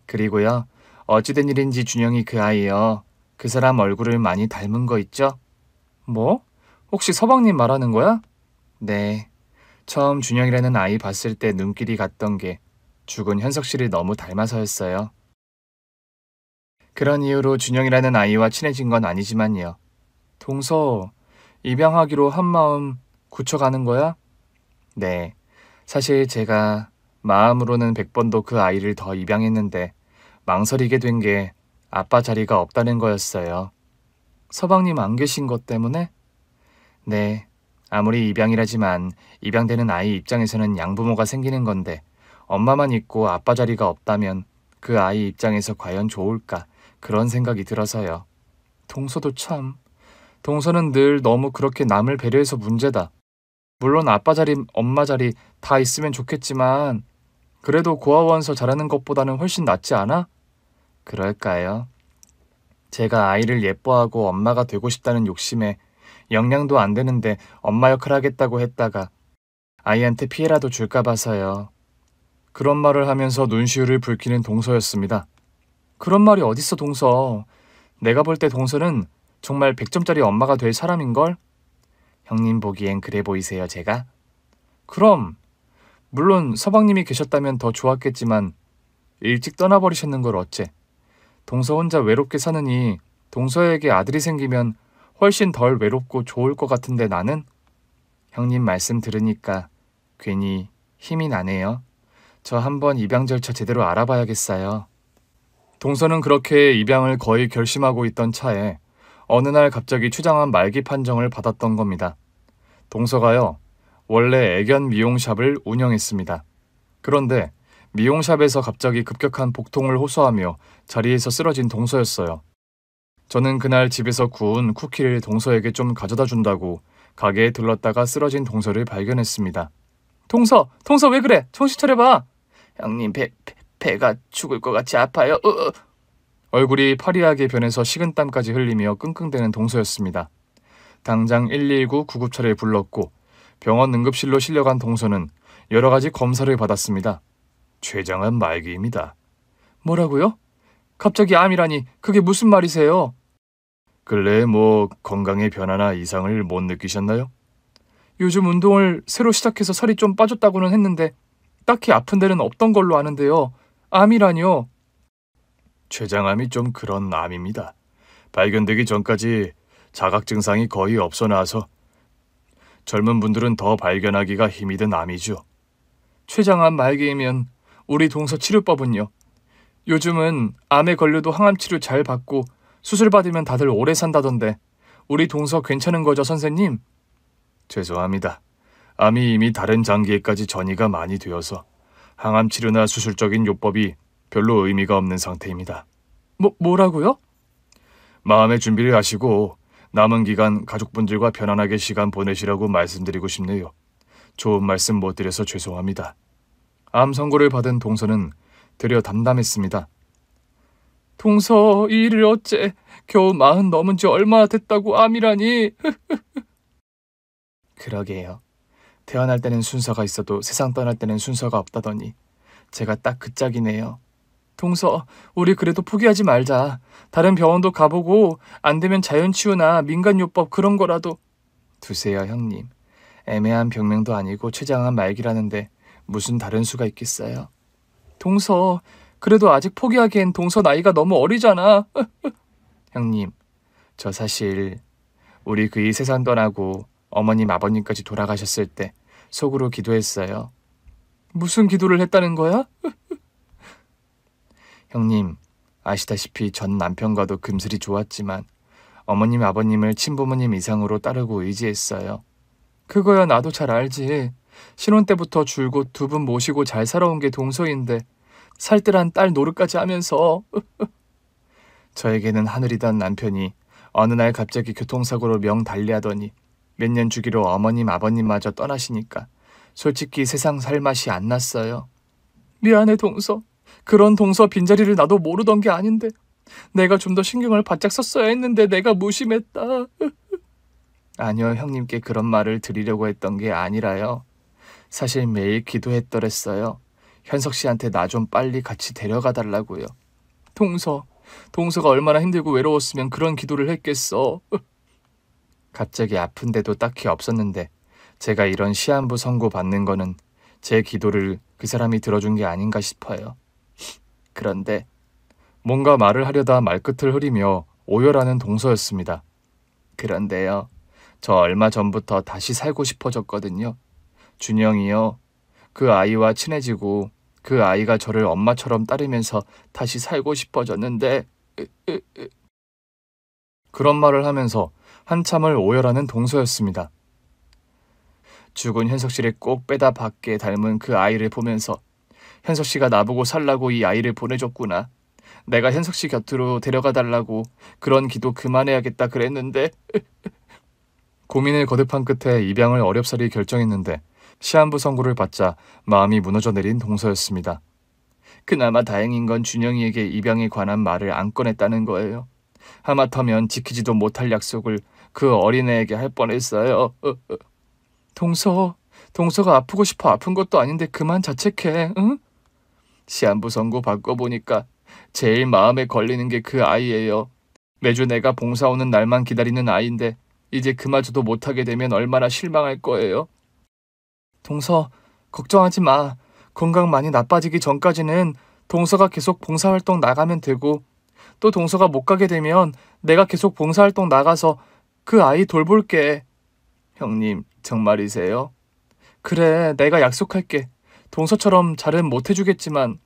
그리고요, 어찌된 일인지 준영이 그 아이요, 그 사람 얼굴을 많이 닮은 거 있죠? 뭐? 혹시 서방님 말하는 거야? 네, 처음 준영이라는 아이 봤을 때 눈길이 갔던 게 죽은 현석 씨를 너무 닮아서였어요. 그런 이유로 준영이라는 아이와 친해진 건 아니지만요. 동서, 입양하기로 한 마음 굳혀가는 거야? 네, 사실 제가 마음으로는 100번도 그 아이를 더 입양했는데 망설이게 된 게 아빠 자리가 없다는 거였어요. 서방님 안 계신 것 때문에? 네, 아무리 입양이라지만 입양되는 아이 입장에서는 양부모가 생기는 건데 엄마만 있고 아빠 자리가 없다면 그 아이 입장에서 과연 좋을까, 그런 생각이 들어서요. 동서도 참, 동서는 늘 너무 그렇게 남을 배려해서 문제다. 물론 아빠 자리, 엄마 자리 다 있으면 좋겠지만 그래도 고아원서 자라는 것보다는 훨씬 낫지 않아? 그럴까요? 제가 아이를 예뻐하고 엄마가 되고 싶다는 욕심에 영양도 안 되는데 엄마 역할 하겠다고 했다가 아이한테 피해라도 줄까 봐서요. 그런 말을 하면서 눈시울을 붉히는 동서였습니다. 그런 말이 어딨어, 동서. 내가 볼 때 동서는 정말 100점짜리 엄마가 될 사람인걸? 형님 보기엔 그래 보이세요, 제가? 그럼, 물론 서방님이 계셨다면 더 좋았겠지만 일찍 떠나버리셨는 걸 어째. 동서 혼자 외롭게 사느니 동서에게 아들이 생기면 훨씬 덜 외롭고 좋을 것 같은데 나는? 형님 말씀 들으니까 괜히 힘이 나네요. 저 한번 입양 절차 제대로 알아봐야겠어요. 동서는 그렇게 입양을 거의 결심하고 있던 차에 어느 날 갑자기 추장한 말기 판정을 받았던 겁니다. 동서가요, 원래 애견 미용샵을 운영했습니다. 그런데 미용샵에서 갑자기 급격한 복통을 호소하며 자리에서 쓰러진 동서였어요. 저는 그날 집에서 구운 쿠키를 동서에게 좀 가져다 준다고 가게에 들렀다가 쓰러진 동서를 발견했습니다. 동서 왜 그래? 정신 차려봐. 형님, 배가 죽을 것 같이 아파요. 얼굴이 파리하게 변해서 식은땀까지 흘리며 끙끙대는 동서였습니다. 당장 119 구급차를 불렀고 병원 응급실로 실려간 동서는 여러 가지 검사를 받았습니다. 췌장암 말기입니다. 뭐라고요? 갑자기 암이라니, 그게 무슨 말이세요? 근래에 건강의 변화나 이상을 못 느끼셨나요? 요즘 운동을 새로 시작해서 살이 좀 빠졌다고는 했는데 딱히 아픈 데는 없던 걸로 아는데요. 암이라니요? 췌장암이 좀 그런 암입니다. 발견되기 전까지 자각 증상이 거의 없어 나와서 젊은 분들은 더 발견하기가 힘이 든 암이죠. 췌장암 말기이면 우리 동서 치료법은요? 요즘은 암에 걸려도 항암 치료 잘 받고 수술 받으면 다들 오래 산다던데 우리 동서 괜찮은 거죠, 선생님? 죄송합니다. 암이 이미 다른 장기에까지 전이가 많이 되어서 항암 치료나 수술적인 요법이 별로 의미가 없는 상태입니다. 뭐라고요? 마음의 준비를 하시고 남은 기간 가족분들과 편안하게 시간 보내시라고 말씀드리고 싶네요. 좋은 말씀 못 드려서 죄송합니다. 암 선고를 받은 동서는 되려 담담했습니다. 동서 이 일을 어째 겨우 40 넘은 지 얼마나 됐다고 암이라니. 그러게요. 태어날 때는 순서가 있어도 세상 떠날 때는 순서가 없다더니 제가 딱 그 짝이네요. 동서, 우리 그래도 포기하지 말자. 다른 병원도 가보고 안 되면 자연치유나 민간요법 그런 거라도. 두세요, 형님. 애매한 병명도 아니고 췌장암 말기라는데 무슨 다른 수가 있겠어요. 동서, 그래도 아직 포기하기엔 동서 나이가 너무 어리잖아. 형님, 저 사실 우리 그이 세상 떠나고 어머님 아버님까지 돌아가셨을 때 속으로 기도했어요. 무슨 기도를 했다는 거야? 형님, 아시다시피 전 남편과도 금슬이 좋았지만 어머님 아버님을 친부모님 이상으로 따르고 의지했어요. 그거야 나도 잘 알지. 신혼 때부터 줄곧 두 분 모시고 잘 살아온 게 동서인데 살뜰한 딸 노릇까지 하면서. 저에게는 하늘이던 남편이 어느 날 갑자기 교통사고로 명 달리하더니 몇 년 주기로 어머님 아버님마저 떠나시니까 솔직히 세상 살 맛이 안 났어요. 미안해 동서. 그런 동서 빈자리를 나도 모르던 게 아닌데 내가 좀 더 신경을 바짝 썼어야 했는데 내가 무심했다. 아니요, 형님께 그런 말을 드리려고 했던 게 아니라요. 사실 매일 기도했더랬어요. 현석 씨한테 나 좀 빨리 같이 데려가 달라고요. 동서가 얼마나 힘들고 외로웠으면 그런 기도를 했겠어. 갑자기 아픈데도 딱히 없었는데 제가 이런 시한부 선고 받는 거는 제 기도를 그 사람이 들어준 게 아닌가 싶어요. 그런데 뭔가 말을 하려다 말끝을 흐리며 오열하는 동서였습니다. 그런데요, 저 얼마 전부터 다시 살고 싶어졌거든요. 준영이요. 그 아이와 친해지고 그 아이가 저를 엄마처럼 따르면서 다시 살고 싶어졌는데. 그런 말을 하면서 한참을 오열하는 동서였습니다. 죽은 현석 씨를 꼭 빼다 박게 닮은 그 아이를 보면서 현석 씨가 나보고 살라고 이 아이를 보내줬구나. 내가 현석 씨 곁으로 데려가 달라고 그런 기도 그만해야겠다 그랬는데. 고민을 거듭한 끝에 입양을 어렵사리 결정했는데 시한부 선고를 받자 마음이 무너져 내린 동서였습니다. 그나마 다행인 건 준영이에게 입양에 관한 말을 안 꺼냈다는 거예요. 하마터면 지키지도 못할 약속을 그 어린애에게 할 뻔했어요. 동서가 아프고 싶어 아픈 것도 아닌데 그만 자책해, 응? 시한부 선고 받고 보니까 제일 마음에 걸리는 게 그 아이예요. 매주 내가 봉사 오는 날만 기다리는 아이인데 이제 그마저도 못하게 되면 얼마나 실망할 거예요. 동서, 걱정하지 마. 건강 많이 나빠지기 전까지는 동서가 계속 봉사활동 나가면 되고 또 동서가 못 가게 되면 내가 계속 봉사활동 나가서 그 아이 돌볼게. 형님, 정말이세요? 그래, 내가 약속할게. 동서처럼 잘은 못해주겠지만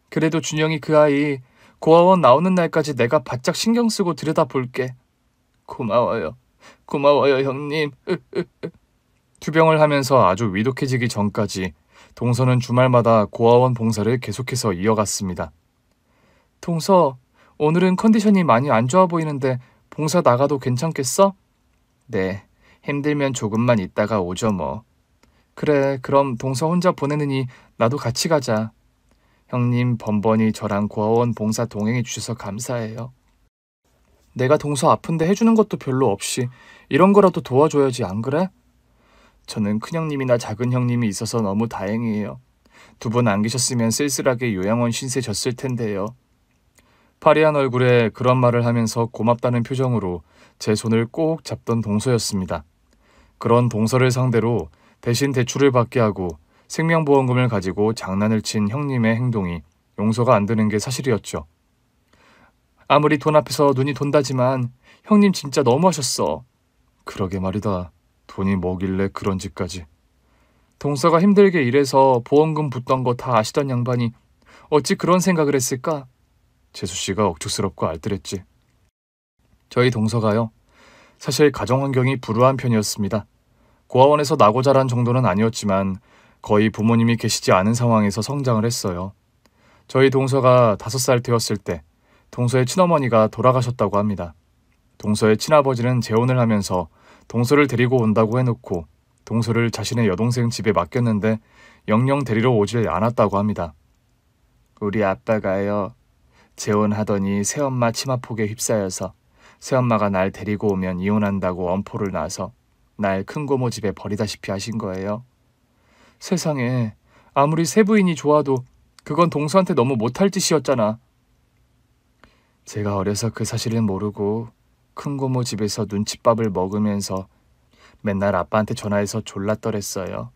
그래도 준영이 그 아이 고아원 나오는 날까지 내가 바짝 신경 쓰고 들여다볼게. 고마워요, 형님. 투병을 하면서 아주 위독해지기 전까지 동서는 주말마다 고아원 봉사를 계속해서 이어갔습니다. 동서, 오늘은 컨디션이 많이 안 좋아 보이는데 봉사 나가도 괜찮겠어? 네, 힘들면 조금만 있다가 오죠 뭐. 그래, 그럼 동서 혼자 보내느니 나도 같이 가자. 형님 번번이 저랑 고아원 봉사 동행해 주셔서 감사해요. 내가 동서 아픈데 해주는 것도 별로 없이 이런 거라도 도와줘야지, 안 그래? 저는 큰형님이나 작은형님이 있어서 너무 다행이에요. 두 분 안 계셨으면 쓸쓸하게 요양원 신세 졌을 텐데요. 파리한 얼굴에 그런 말을 하면서 고맙다는 표정으로 제 손을 꼭 잡던 동서였습니다. 그런 동서를 상대로 대신 대출을 받게 하고 생명보험금을 가지고 장난을 친 형님의 행동이 용서가 안 되는 게 사실이었죠. 아무리 돈 앞에서 눈이 돈다지만 형님 진짜 너무하셨어. 그러게 말이다. 돈이 뭐길래 그런 짓까지. 동서가 힘들게 일해서 보험금 붙던 거 다 아시던 양반이 어찌 그런 생각을 했을까? 재수씨가 억측스럽고 알뜰했지. 저희 동서가요, 사실 가정환경이 불우한 편이었습니다. 고아원에서 나고 자란 정도는 아니었지만 거의 부모님이 계시지 않은 상황에서 성장을 했어요. 저희 동서가 5살 되었을 때 동서의 친어머니가 돌아가셨다고 합니다. 동서의 친아버지는 재혼을 하면서 동서를 데리고 온다고 해놓고 동서를 자신의 여동생 집에 맡겼는데 영영 데리러 오질 않았다고 합니다. 우리 아빠가요, 재혼하더니 새엄마 치마폭에 휩싸여서 새엄마가 날 데리고 오면 이혼한다고 엄포를 놔서 날 큰고모 집에 버리다시피 하신 거예요. 세상에, 아무리 세부인이 좋아도 그건 동서한테 너무 못할 짓이었잖아. 제가 어려서 그 사실을 모르고 큰고모 집에서 눈칫밥을 먹으면서 맨날 아빠한테 전화해서 졸라 떨었어요.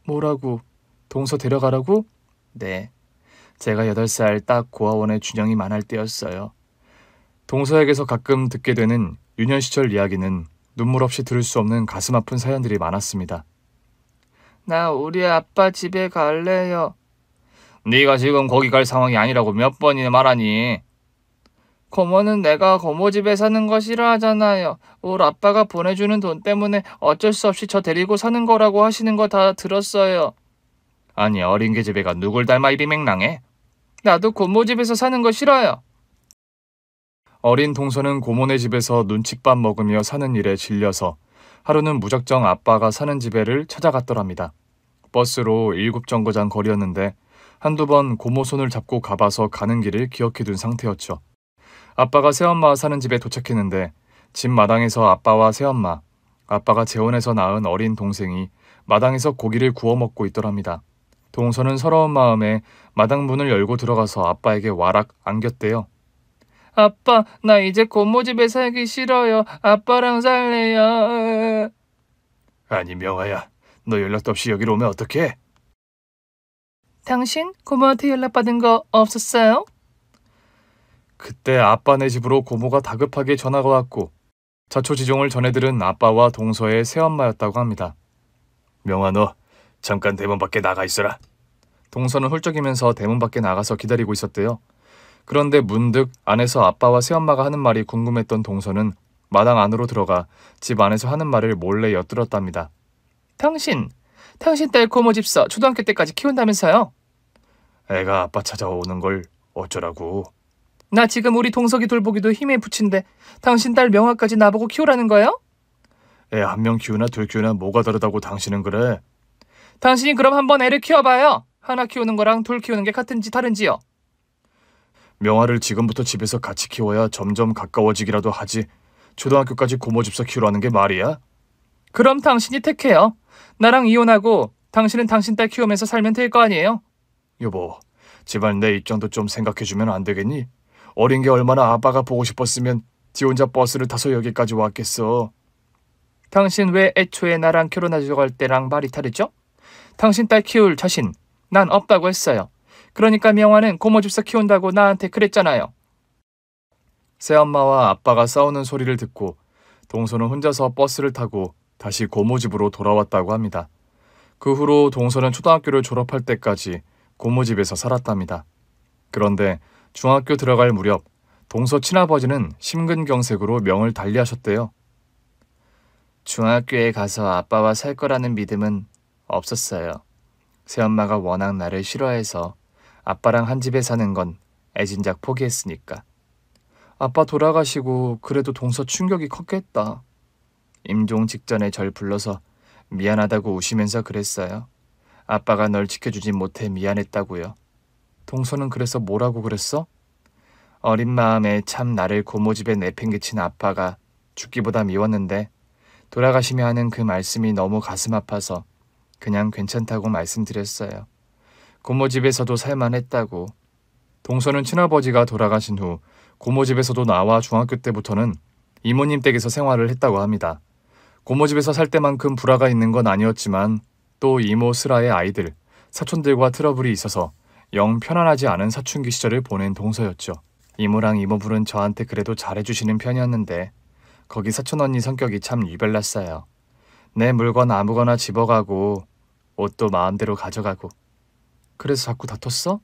뭐라고? 동서 데려가라고? 네. 제가 8살 딱 고아원에 준영이 만할 때였어요. 동서에게서 가끔 듣게 되는 유년 시절 이야기는 눈물 없이 들을 수 없는 가슴 아픈 사연들이 많았습니다. 나 우리 아빠 집에 갈래요. 네가 지금 거기 갈 상황이 아니라고 몇 번이나 말하니. 고모는 내가 고모 집에 사는 거 싫어하잖아요. 우리 아빠가 보내주는 돈 때문에 어쩔 수 없이 저 데리고 사는 거라고 하시는 거 다 들었어요. 아니, 어린 계집애가 누굴 닮아 이리 맹랑해? 나도 고모 집에서 사는 거 싫어요. 어린 동서는 고모네 집에서 눈칫밥 먹으며 사는 일에 질려서 하루는 무작정 아빠가 사는 집에를 찾아갔더랍니다. 버스로 7정거장 거리였는데 한두 번 고모 손을 잡고 가봐서 가는 길을 기억해둔 상태였죠. 아빠가 새엄마와 사는 집에 도착했는데 집 마당에서 아빠와 새엄마, 아빠가 재혼해서 낳은 어린 동생이 마당에서 고기를 구워 먹고 있더랍니다. 동서는 서러운 마음에 마당 문을 열고 들어가서 아빠에게 와락 안겼대요. 아빠, 나 이제 고모 집에 살기 싫어요. 아빠랑 살래요. 아니, 명아야, 너 연락도 없이 여기로 오면 어떡해? 당신 고모한테 연락받은 거 없었어요? 그때 아빠네 집으로 고모가 다급하게 전화가 왔고 자초지종을 전해들은 아빠와 동서의 새엄마였다고 합니다. 명아, 너 잠깐 대문 밖에 나가 있어라. 동서는 훌쩍이면서 대문 밖에 나가서 기다리고 있었대요. 그런데 문득 안에서 아빠와 새엄마가 하는 말이 궁금했던 동서는 마당 안으로 들어가 집 안에서 하는 말을 몰래 엿들었답니다. 당신 딸 고모 집서 초등학교 때까지 키운다면서요? 애가 아빠 찾아오는 걸 어쩌라고. 나 지금 우리 동석이 돌보기도 힘에 부친데 당신 딸 명화까지 나보고 키우라는 거예요? 애 한 명 키우나 둘 키우나 뭐가 다르다고 당신은 그래? 당신이 그럼 한번 애를 키워봐요. 하나 키우는 거랑 둘 키우는 게 같은지 다른지요? 명화를 지금부터 집에서 같이 키워야 점점 가까워지기라도 하지. 초등학교까지 고모 집서 키우라는 게 말이야? 그럼 당신이 택해요. 나랑 이혼하고 당신은 당신 딸 키우면서 살면 될 거 아니에요? 여보, 제발 내 입장도 좀 생각해주면 안 되겠니? 어린 게 얼마나 아빠가 보고 싶었으면 지 혼자 버스를 타서 여기까지 왔겠어. 당신 왜 애초에 나랑 결혼하자고 할 때랑 말이 다르죠? 당신 딸 키울 자신 난 없다고 했어요. 그러니까 명화는 고모 집서 키운다고 나한테 그랬잖아요. 새엄마와 아빠가 싸우는 소리를 듣고 동서는 혼자서 버스를 타고 다시 고모 집으로 돌아왔다고 합니다. 그 후로 동서는 초등학교를 졸업할 때까지 고모 집에서 살았답니다. 그런데 중학교 들어갈 무렵 동서 친아버지는 심근경색으로 명을 달리하셨대요. 중학교에 가서 아빠와 살 거라는 믿음은 없었어요. 새엄마가 워낙 나를 싫어해서 아빠랑 한 집에 사는 건 애진작 포기했으니까. 아빠 돌아가시고 그래도 동서 충격이 컸겠다. 임종 직전에 절 불러서 미안하다고 우시면서 그랬어요. 아빠가 널 지켜주지 못해 미안했다고요. 동서는 그래서 뭐라고 그랬어? 어린 마음에 참 나를 고모 집에 내팽개친 아빠가 죽기보다 미웠는데 돌아가시며 하는 그 말씀이 너무 가슴 아파서 그냥 괜찮다고 말씀드렸어요. 고모 집에서도 살만했다고. 동서는 친아버지가 돌아가신 후 고모 집에서도 나와 중학교 때부터는 이모님 댁에서 생활을 했다고 합니다. 고모 집에서 살 때만큼 불화가 있는 건 아니었지만 또 이모 슬아의 아이들, 사촌들과 트러블이 있어서 영 편안하지 않은 사춘기 시절을 보낸 동서였죠. 이모랑 이모부는 저한테 그래도 잘해주시는 편이었는데 거기 사촌 언니 성격이 참 유별났어요. 내 물건 아무거나 집어가고 옷도 마음대로 가져가고. 그래서 자꾸 다퉜어?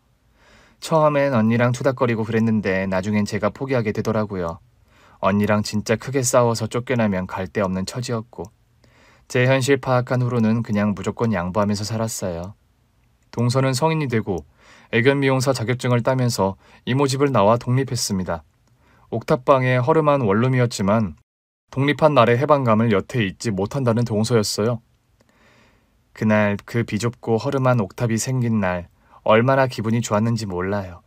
처음엔 언니랑 투닥거리고 그랬는데 나중엔 제가 포기하게 되더라고요. 언니랑 진짜 크게 싸워서 쫓겨나면 갈 데 없는 처지였고 제 현실 파악한 후로는 그냥 무조건 양보하면서 살았어요. 동서는 성인이 되고 애견 미용사 자격증을 따면서 이모 집을 나와 독립했습니다. 옥탑방의 허름한 원룸이었지만 독립한 날의 해방감을 여태 잊지 못한다는 동서였어요. 그날 그 비좁고 허름한 옥탑이 생긴 날 얼마나 기분이 좋았는지 몰라요.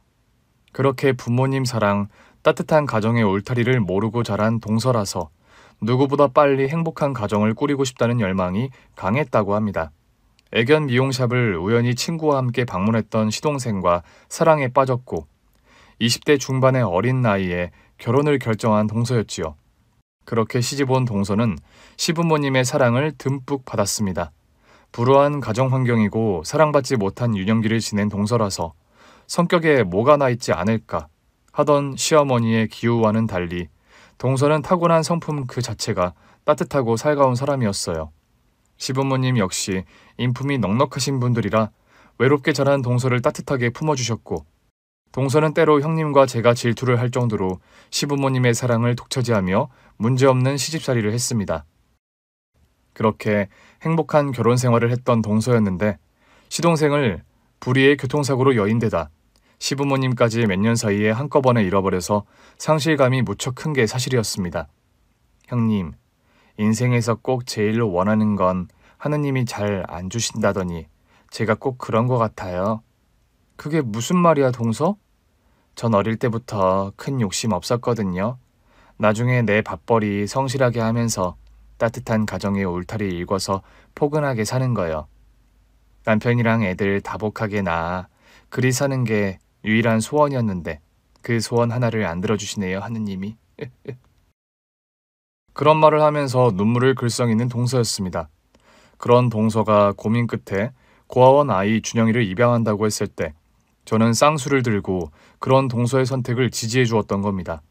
그렇게 부모님 사랑, 따뜻한 가정의 울타리를 모르고 자란 동서라서 누구보다 빨리 행복한 가정을 꾸리고 싶다는 열망이 강했다고 합니다. 애견 미용샵을 우연히 친구와 함께 방문했던 시동생과 사랑에 빠졌고 20대 중반의 어린 나이에 결혼을 결정한 동서였지요. 그렇게 시집온 동서는 시부모님의 사랑을 듬뿍 받았습니다. 불우한 가정 환경이고 사랑받지 못한 유년기를 지낸 동서라서 성격에 뭐가 나 있지 않을까 하던 시어머니의 기우와는 달리 동서는 타고난 성품 그 자체가 따뜻하고 살가운 사람이었어요. 시부모님 역시 인품이 넉넉하신 분들이라 외롭게 자란 동서를 따뜻하게 품어주셨고 동서는 때로 형님과 제가 질투를 할 정도로 시부모님의 사랑을 독차지하며 문제없는 시집살이를 했습니다. 그렇게 행복한 결혼 생활을 했던 동서였는데 시동생을 불의의 교통사고로 여인되다 시부모님까지 몇 년 사이에 한꺼번에 잃어버려서 상실감이 무척 큰 게 사실이었습니다. 형님, 인생에서 꼭 제일로 원하는 건 하느님이 잘 안 주신다더니 제가 꼭 그런 것 같아요. 그게 무슨 말이야, 동서? 전 어릴 때부터 큰 욕심 없었거든요. 나중에 내 밥벌이 성실하게 하면서 따뜻한 가정의 울타리 일궈서 포근하게 사는 거요. 남편이랑 애들 다복하게 낳아 그리 사는 게 유일한 소원이었는데 그 소원 하나를 안 들어주시네요, 하느님이. 그런 말을 하면서 눈물을 글썽이는 동서였습니다. 그런 동서가 고민 끝에 고아원 아이 준영이를 입양한다고 했을 때 저는 쌍수를 들고 그런 동서의 선택을 지지해 주었던 겁니다.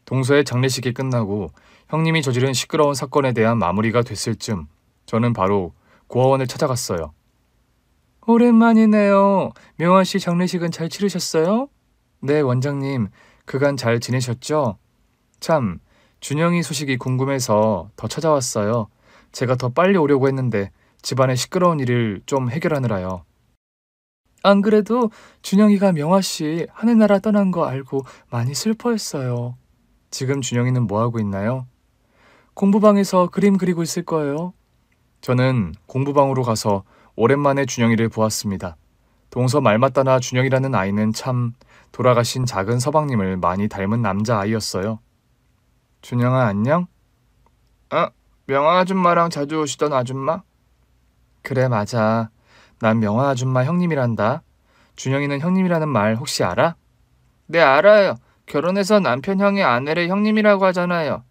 동서의 장례식이 끝나고 형님이 저지른 시끄러운 사건에 대한 마무리가 됐을 즈음 저는 바로 고아원을 찾아갔어요. 오랜만이네요. 명화씨 장례식은 잘 치르셨어요? 네, 원장님. 그간 잘 지내셨죠? 참, 준영이 소식이 궁금해서 더 찾아왔어요. 제가 더 빨리 오려고 했는데 집안의 시끄러운 일을 좀 해결하느라요. 안 그래도 준영이가 명화씨 하늘나라 떠난 거 알고 많이 슬퍼했어요. 지금 준영이는 뭐하고 있나요? 공부방에서 그림 그리고 있을 거예요. 저는 공부방으로 가서 오랜만에 준영이를 보았습니다. 동서 말 맞다나 준영이라는 아이는 참 돌아가신 작은 서방님을 많이 닮은 남자아이였어요. 준영아, 안녕? 명화 아줌마랑 자주 오시던 아줌마? 그래, 맞아. 난 명화 아줌마 형님이란다. 준영이는 형님이라는 말 혹시 알아? 네, 알아요. 결혼해서 남편 형의 아내를 형님이라고 하잖아요.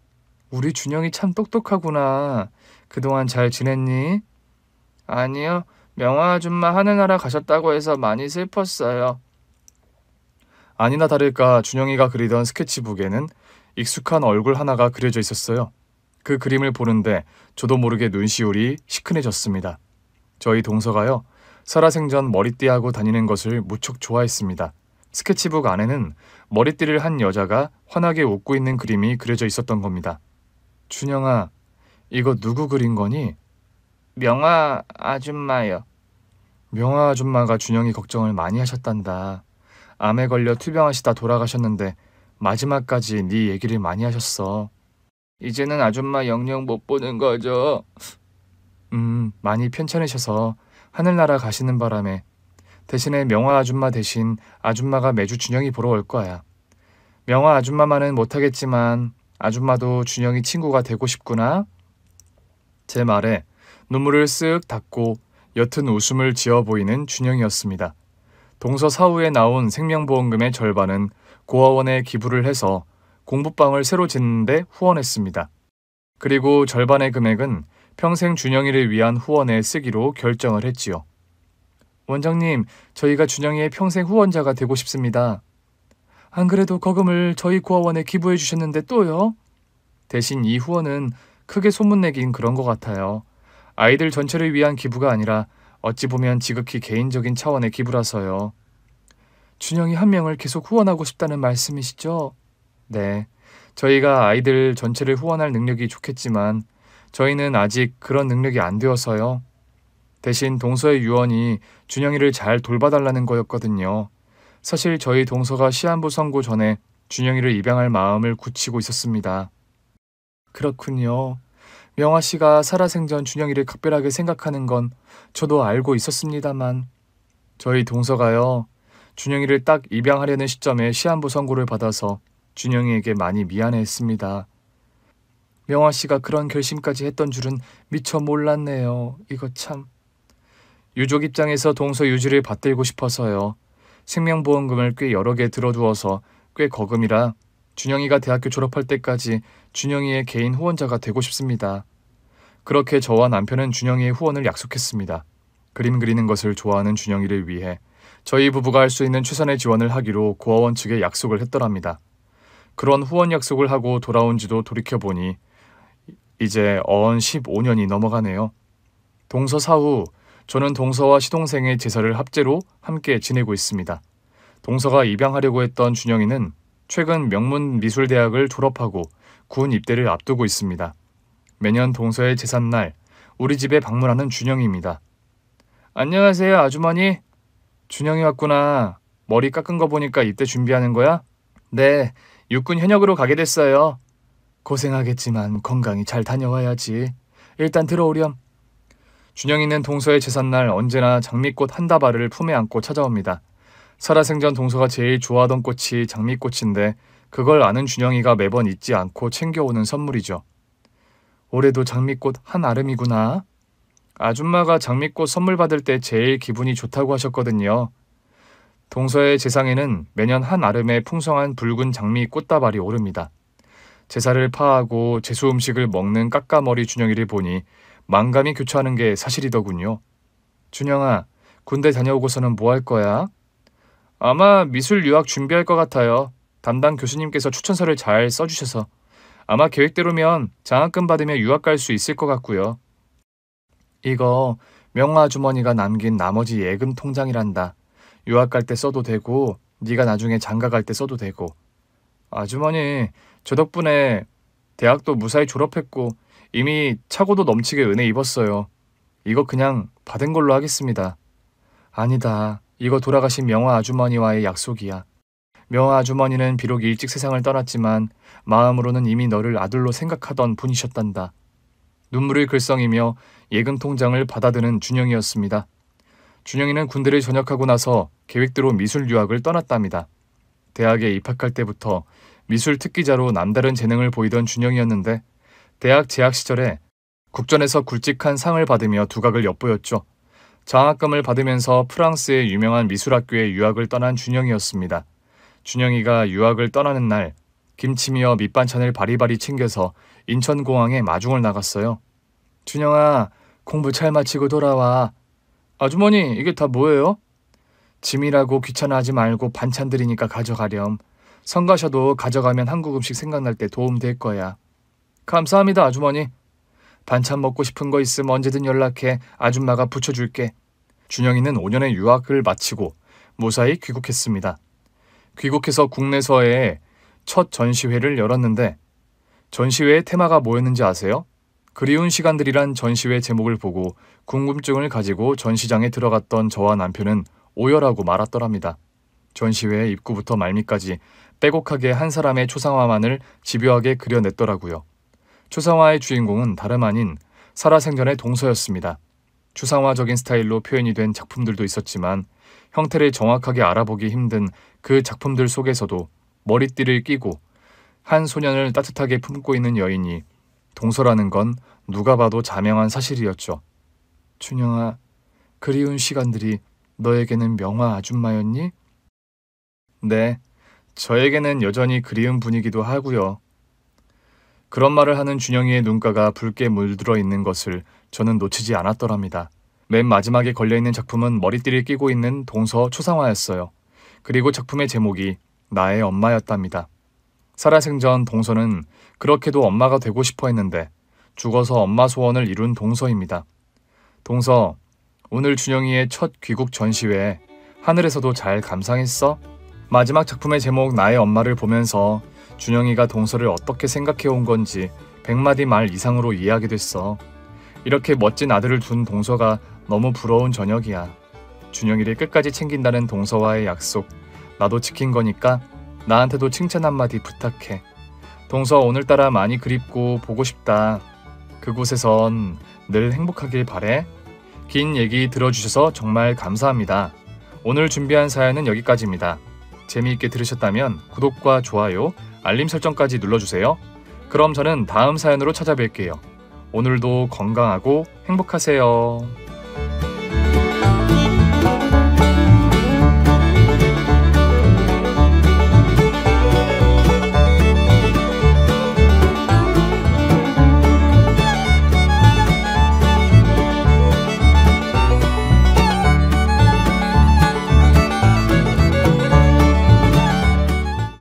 우리 준영이 참 똑똑하구나. 그동안 잘 지냈니? 아니요. 명화 아줌마 하늘나라 가셨다고 해서 많이 슬펐어요. 아니나 다를까 준영이가 그리던 스케치북에는 익숙한 얼굴 하나가 그려져 있었어요. 그 그림을 보는데 저도 모르게 눈시울이 시큰해졌습니다. 저희 동서가요. 살아생전 머리띠하고 다니는 것을 무척 좋아했습니다. 스케치북 안에는 머리띠를 한 여자가 환하게 웃고 있는 그림이 그려져 있었던 겁니다. 준영아, 이거 누구 그린 거니? 명화 아줌마요. 명화 아줌마가 준영이 걱정을 많이 하셨단다. 암에 걸려 투병하시다 돌아가셨는데 마지막까지 네 얘기를 많이 하셨어. 이제는 아줌마 영영 못 보는 거죠? 많이 편찮으셔서 하늘나라 가시는 바람에 대신에 명화 아줌마 대신 아줌마가 매주 준영이 보러 올 거야. 명화 아줌마만은 못하겠지만 아줌마도 준영이 친구가 되고 싶구나. 제 말에 눈물을 쓱 닦고 옅은 웃음을 지어 보이는 준영이었습니다. 동서 사후에 나온 생명보험금의 절반은 고아원에 기부를 해서 공부방을 새로 짓는데 후원했습니다. 그리고 절반의 금액은 평생 준영이를 위한 후원에 쓰기로 결정을 했지요. 원장님, 저희가 준영이의 평생 후원자가 되고 싶습니다. 안 그래도 거금을 저희 고아원에 기부해 주셨는데 또요? 대신 이 후원은 크게 소문내긴 그런 것 같아요. 아이들 전체를 위한 기부가 아니라 어찌 보면 지극히 개인적인 차원의 기부라서요. 준영이 한 명을 계속 후원하고 싶다는 말씀이시죠? 네. 저희가 아이들 전체를 후원할 능력이 좋겠지만 저희는 아직 그런 능력이 안 되어서요. 대신 동서의 유언이 준영이를 잘 돌봐달라는 거였거든요. 사실 저희 동서가 시한부 선고 전에 준영이를 입양할 마음을 굳히고 있었습니다. 그렇군요. 명화 씨가 살아생전 준영이를 각별하게 생각하는 건 저도 알고 있었습니다만 저희 동서가요. 준영이를 딱 입양하려는 시점에 시한부 선고를 받아서 준영이에게 많이 미안해했습니다. 명화 씨가 그런 결심까지 했던 줄은 미처 몰랐네요. 이거 참. 유족 입장에서 동서 유지를 받들고 싶어서요. 생명보험금을 꽤 여러 개 들어두어서 꽤 거금이라 준영이가 대학교 졸업할 때까지 준영이의 개인 후원자가 되고 싶습니다. 그렇게 저와 남편은 준영이의 후원을 약속했습니다. 그림 그리는 것을 좋아하는 준영이를 위해 저희 부부가 할 수 있는 최선의 지원을 하기로 고아원 측에 약속을 했더랍니다. 그런 후원 약속을 하고 돌아온 지도 돌이켜보니 이제 어언 15년이 넘어가네요. 동서 사후 저는 동서와 시동생의 제사를 합제로 함께 지내고 있습니다. 동서가 입양하려고 했던 준영이는 최근 명문미술대학을 졸업하고 군 입대를 앞두고 있습니다. 매년 동서의 제삿날 우리 집에 방문하는 준영이입니다. 안녕하세요, 아주머니. 준영이 왔구나. 머리 깎은 거 보니까 입대 준비하는 거야? 네, 육군 현역으로 가게 됐어요. 고생하겠지만 건강히 잘 다녀와야지. 일단 들어오렴. 준영이는 동서의 제삿날 언제나 장미꽃 한 다발을 품에 안고 찾아옵니다. 살아생전 동서가 제일 좋아하던 꽃이 장미꽃인데 그걸 아는 준영이가 매번 잊지 않고 챙겨오는 선물이죠. 올해도 장미꽃 한 아름이구나. 아줌마가 장미꽃 선물 받을 때 제일 기분이 좋다고 하셨거든요. 동서의 제상에는 매년 한 아름의 풍성한 붉은 장미 꽃다발이 오릅니다. 제사를 파하고 제수 음식을 먹는 까까머리 준영이를 보니 만감이 교차하는 게 사실이더군요. 준영아, 군대 다녀오고서는 뭐 할 거야? 아마 미술 유학 준비할 것 같아요. 담당 교수님께서 추천서를 잘 써주셔서. 아마 계획대로면 장학금 받으며 유학 갈 수 있을 것 같고요. 이거 명화 아주머니가 남긴 나머지 예금 통장이란다. 유학 갈 때 써도 되고 네가 나중에 장가 갈 때 써도 되고. 아주머니, 저 덕분에 대학도 무사히 졸업했고 이미 차고도 넘치게 은혜 입었어요. 이거 그냥 받은 걸로 하겠습니다. 아니다. 이거 돌아가신 명화 아주머니와의 약속이야. 명화 아주머니는 비록 일찍 세상을 떠났지만 마음으로는 이미 너를 아들로 생각하던 분이셨단다. 눈물을 글썽이며 예금 통장을 받아드는 준영이었습니다. 준영이는 군대를 전역하고 나서 계획대로 미술 유학을 떠났답니다. 대학에 입학할 때부터 미술 특기자로 남다른 재능을 보이던 준영이었는데 대학 재학 시절에 국전에서 굵직한 상을 받으며 두각을 엿보였죠. 장학금을 받으면서 프랑스의 유명한 미술학교에 유학을 떠난 준영이었습니다. 준영이가 유학을 떠나는 날 김치미와 밑반찬을 바리바리 챙겨서 인천공항에 마중을 나갔어요. 준영아, 공부 잘 마치고 돌아와. 아주머니, 이게 다 뭐예요? 짐이라고 귀찮아하지 말고 반찬들이니까 가져가렴. 성가셔도 가져가면 한국 음식 생각날 때 도움 될 거야. 감사합니다, 아주머니. 반찬 먹고 싶은 거 있으면 언제든 연락해. 아줌마가 부쳐줄게. 준영이는 5년의 유학을 마치고 무사히 귀국했습니다. 귀국해서 국내서에 첫 전시회를 열었는데 전시회의 테마가 뭐였는지 아세요? 그리운 시간들이란 전시회 제목을 보고 궁금증을 가지고 전시장에 들어갔던 저와 남편은 오열하고 말았더랍니다. 전시회의 입구부터 말미까지 빼곡하게 한 사람의 초상화만을 집요하게 그려냈더라고요. 초상화의 주인공은 다름 아닌 살아생전의 동서였습니다. 추상화적인 스타일로 표현이 된 작품들도 있었지만 형태를 정확하게 알아보기 힘든 그 작품들 속에서도 머리띠를 끼고 한 소년을 따뜻하게 품고 있는 여인이 동서라는 건 누가 봐도 자명한 사실이었죠. 준영아, 그리운 시간들이 너에게는 명화 아줌마였니? 네, 저에게는 여전히 그리운 분이기도 하고요. 그런 말을 하는 준영이의 눈가가 붉게 물들어 있는 것을 저는 놓치지 않았더랍니다. 맨 마지막에 걸려있는 작품은 머리띠를 끼고 있는 동서 초상화였어요. 그리고 작품의 제목이 나의 엄마였답니다. 살아생전 동서는 그렇게도 엄마가 되고 싶어 했는데 죽어서 엄마 소원을 이룬 동서입니다. 동서, 오늘 준영이의 첫 귀국 전시회 하늘에서도 잘 감상했어? 마지막 작품의 제목 나의 엄마를 보면서 준영이가 동서를 어떻게 생각해온 건지 100마디 말 이상으로 이해하게 됐어. 이렇게 멋진 아들을 둔 동서가 너무 부러운 저녁이야. 준영이를 끝까지 챙긴다는 동서와의 약속, 나도 지킨 거니까 나한테도 칭찬 한마디 부탁해. 동서 오늘따라 많이 그립고 보고 싶다. 그곳에선 늘 행복하길 바래. 긴 얘기 들어주셔서 정말 감사합니다. 오늘 준비한 사연은 여기까지입니다. 재미있게 들으셨다면 구독과 좋아요, 알림 설정까지 눌러주세요. 그럼 저는 다음 사연으로 찾아뵐게요. 오늘도 건강하고 행복하세요.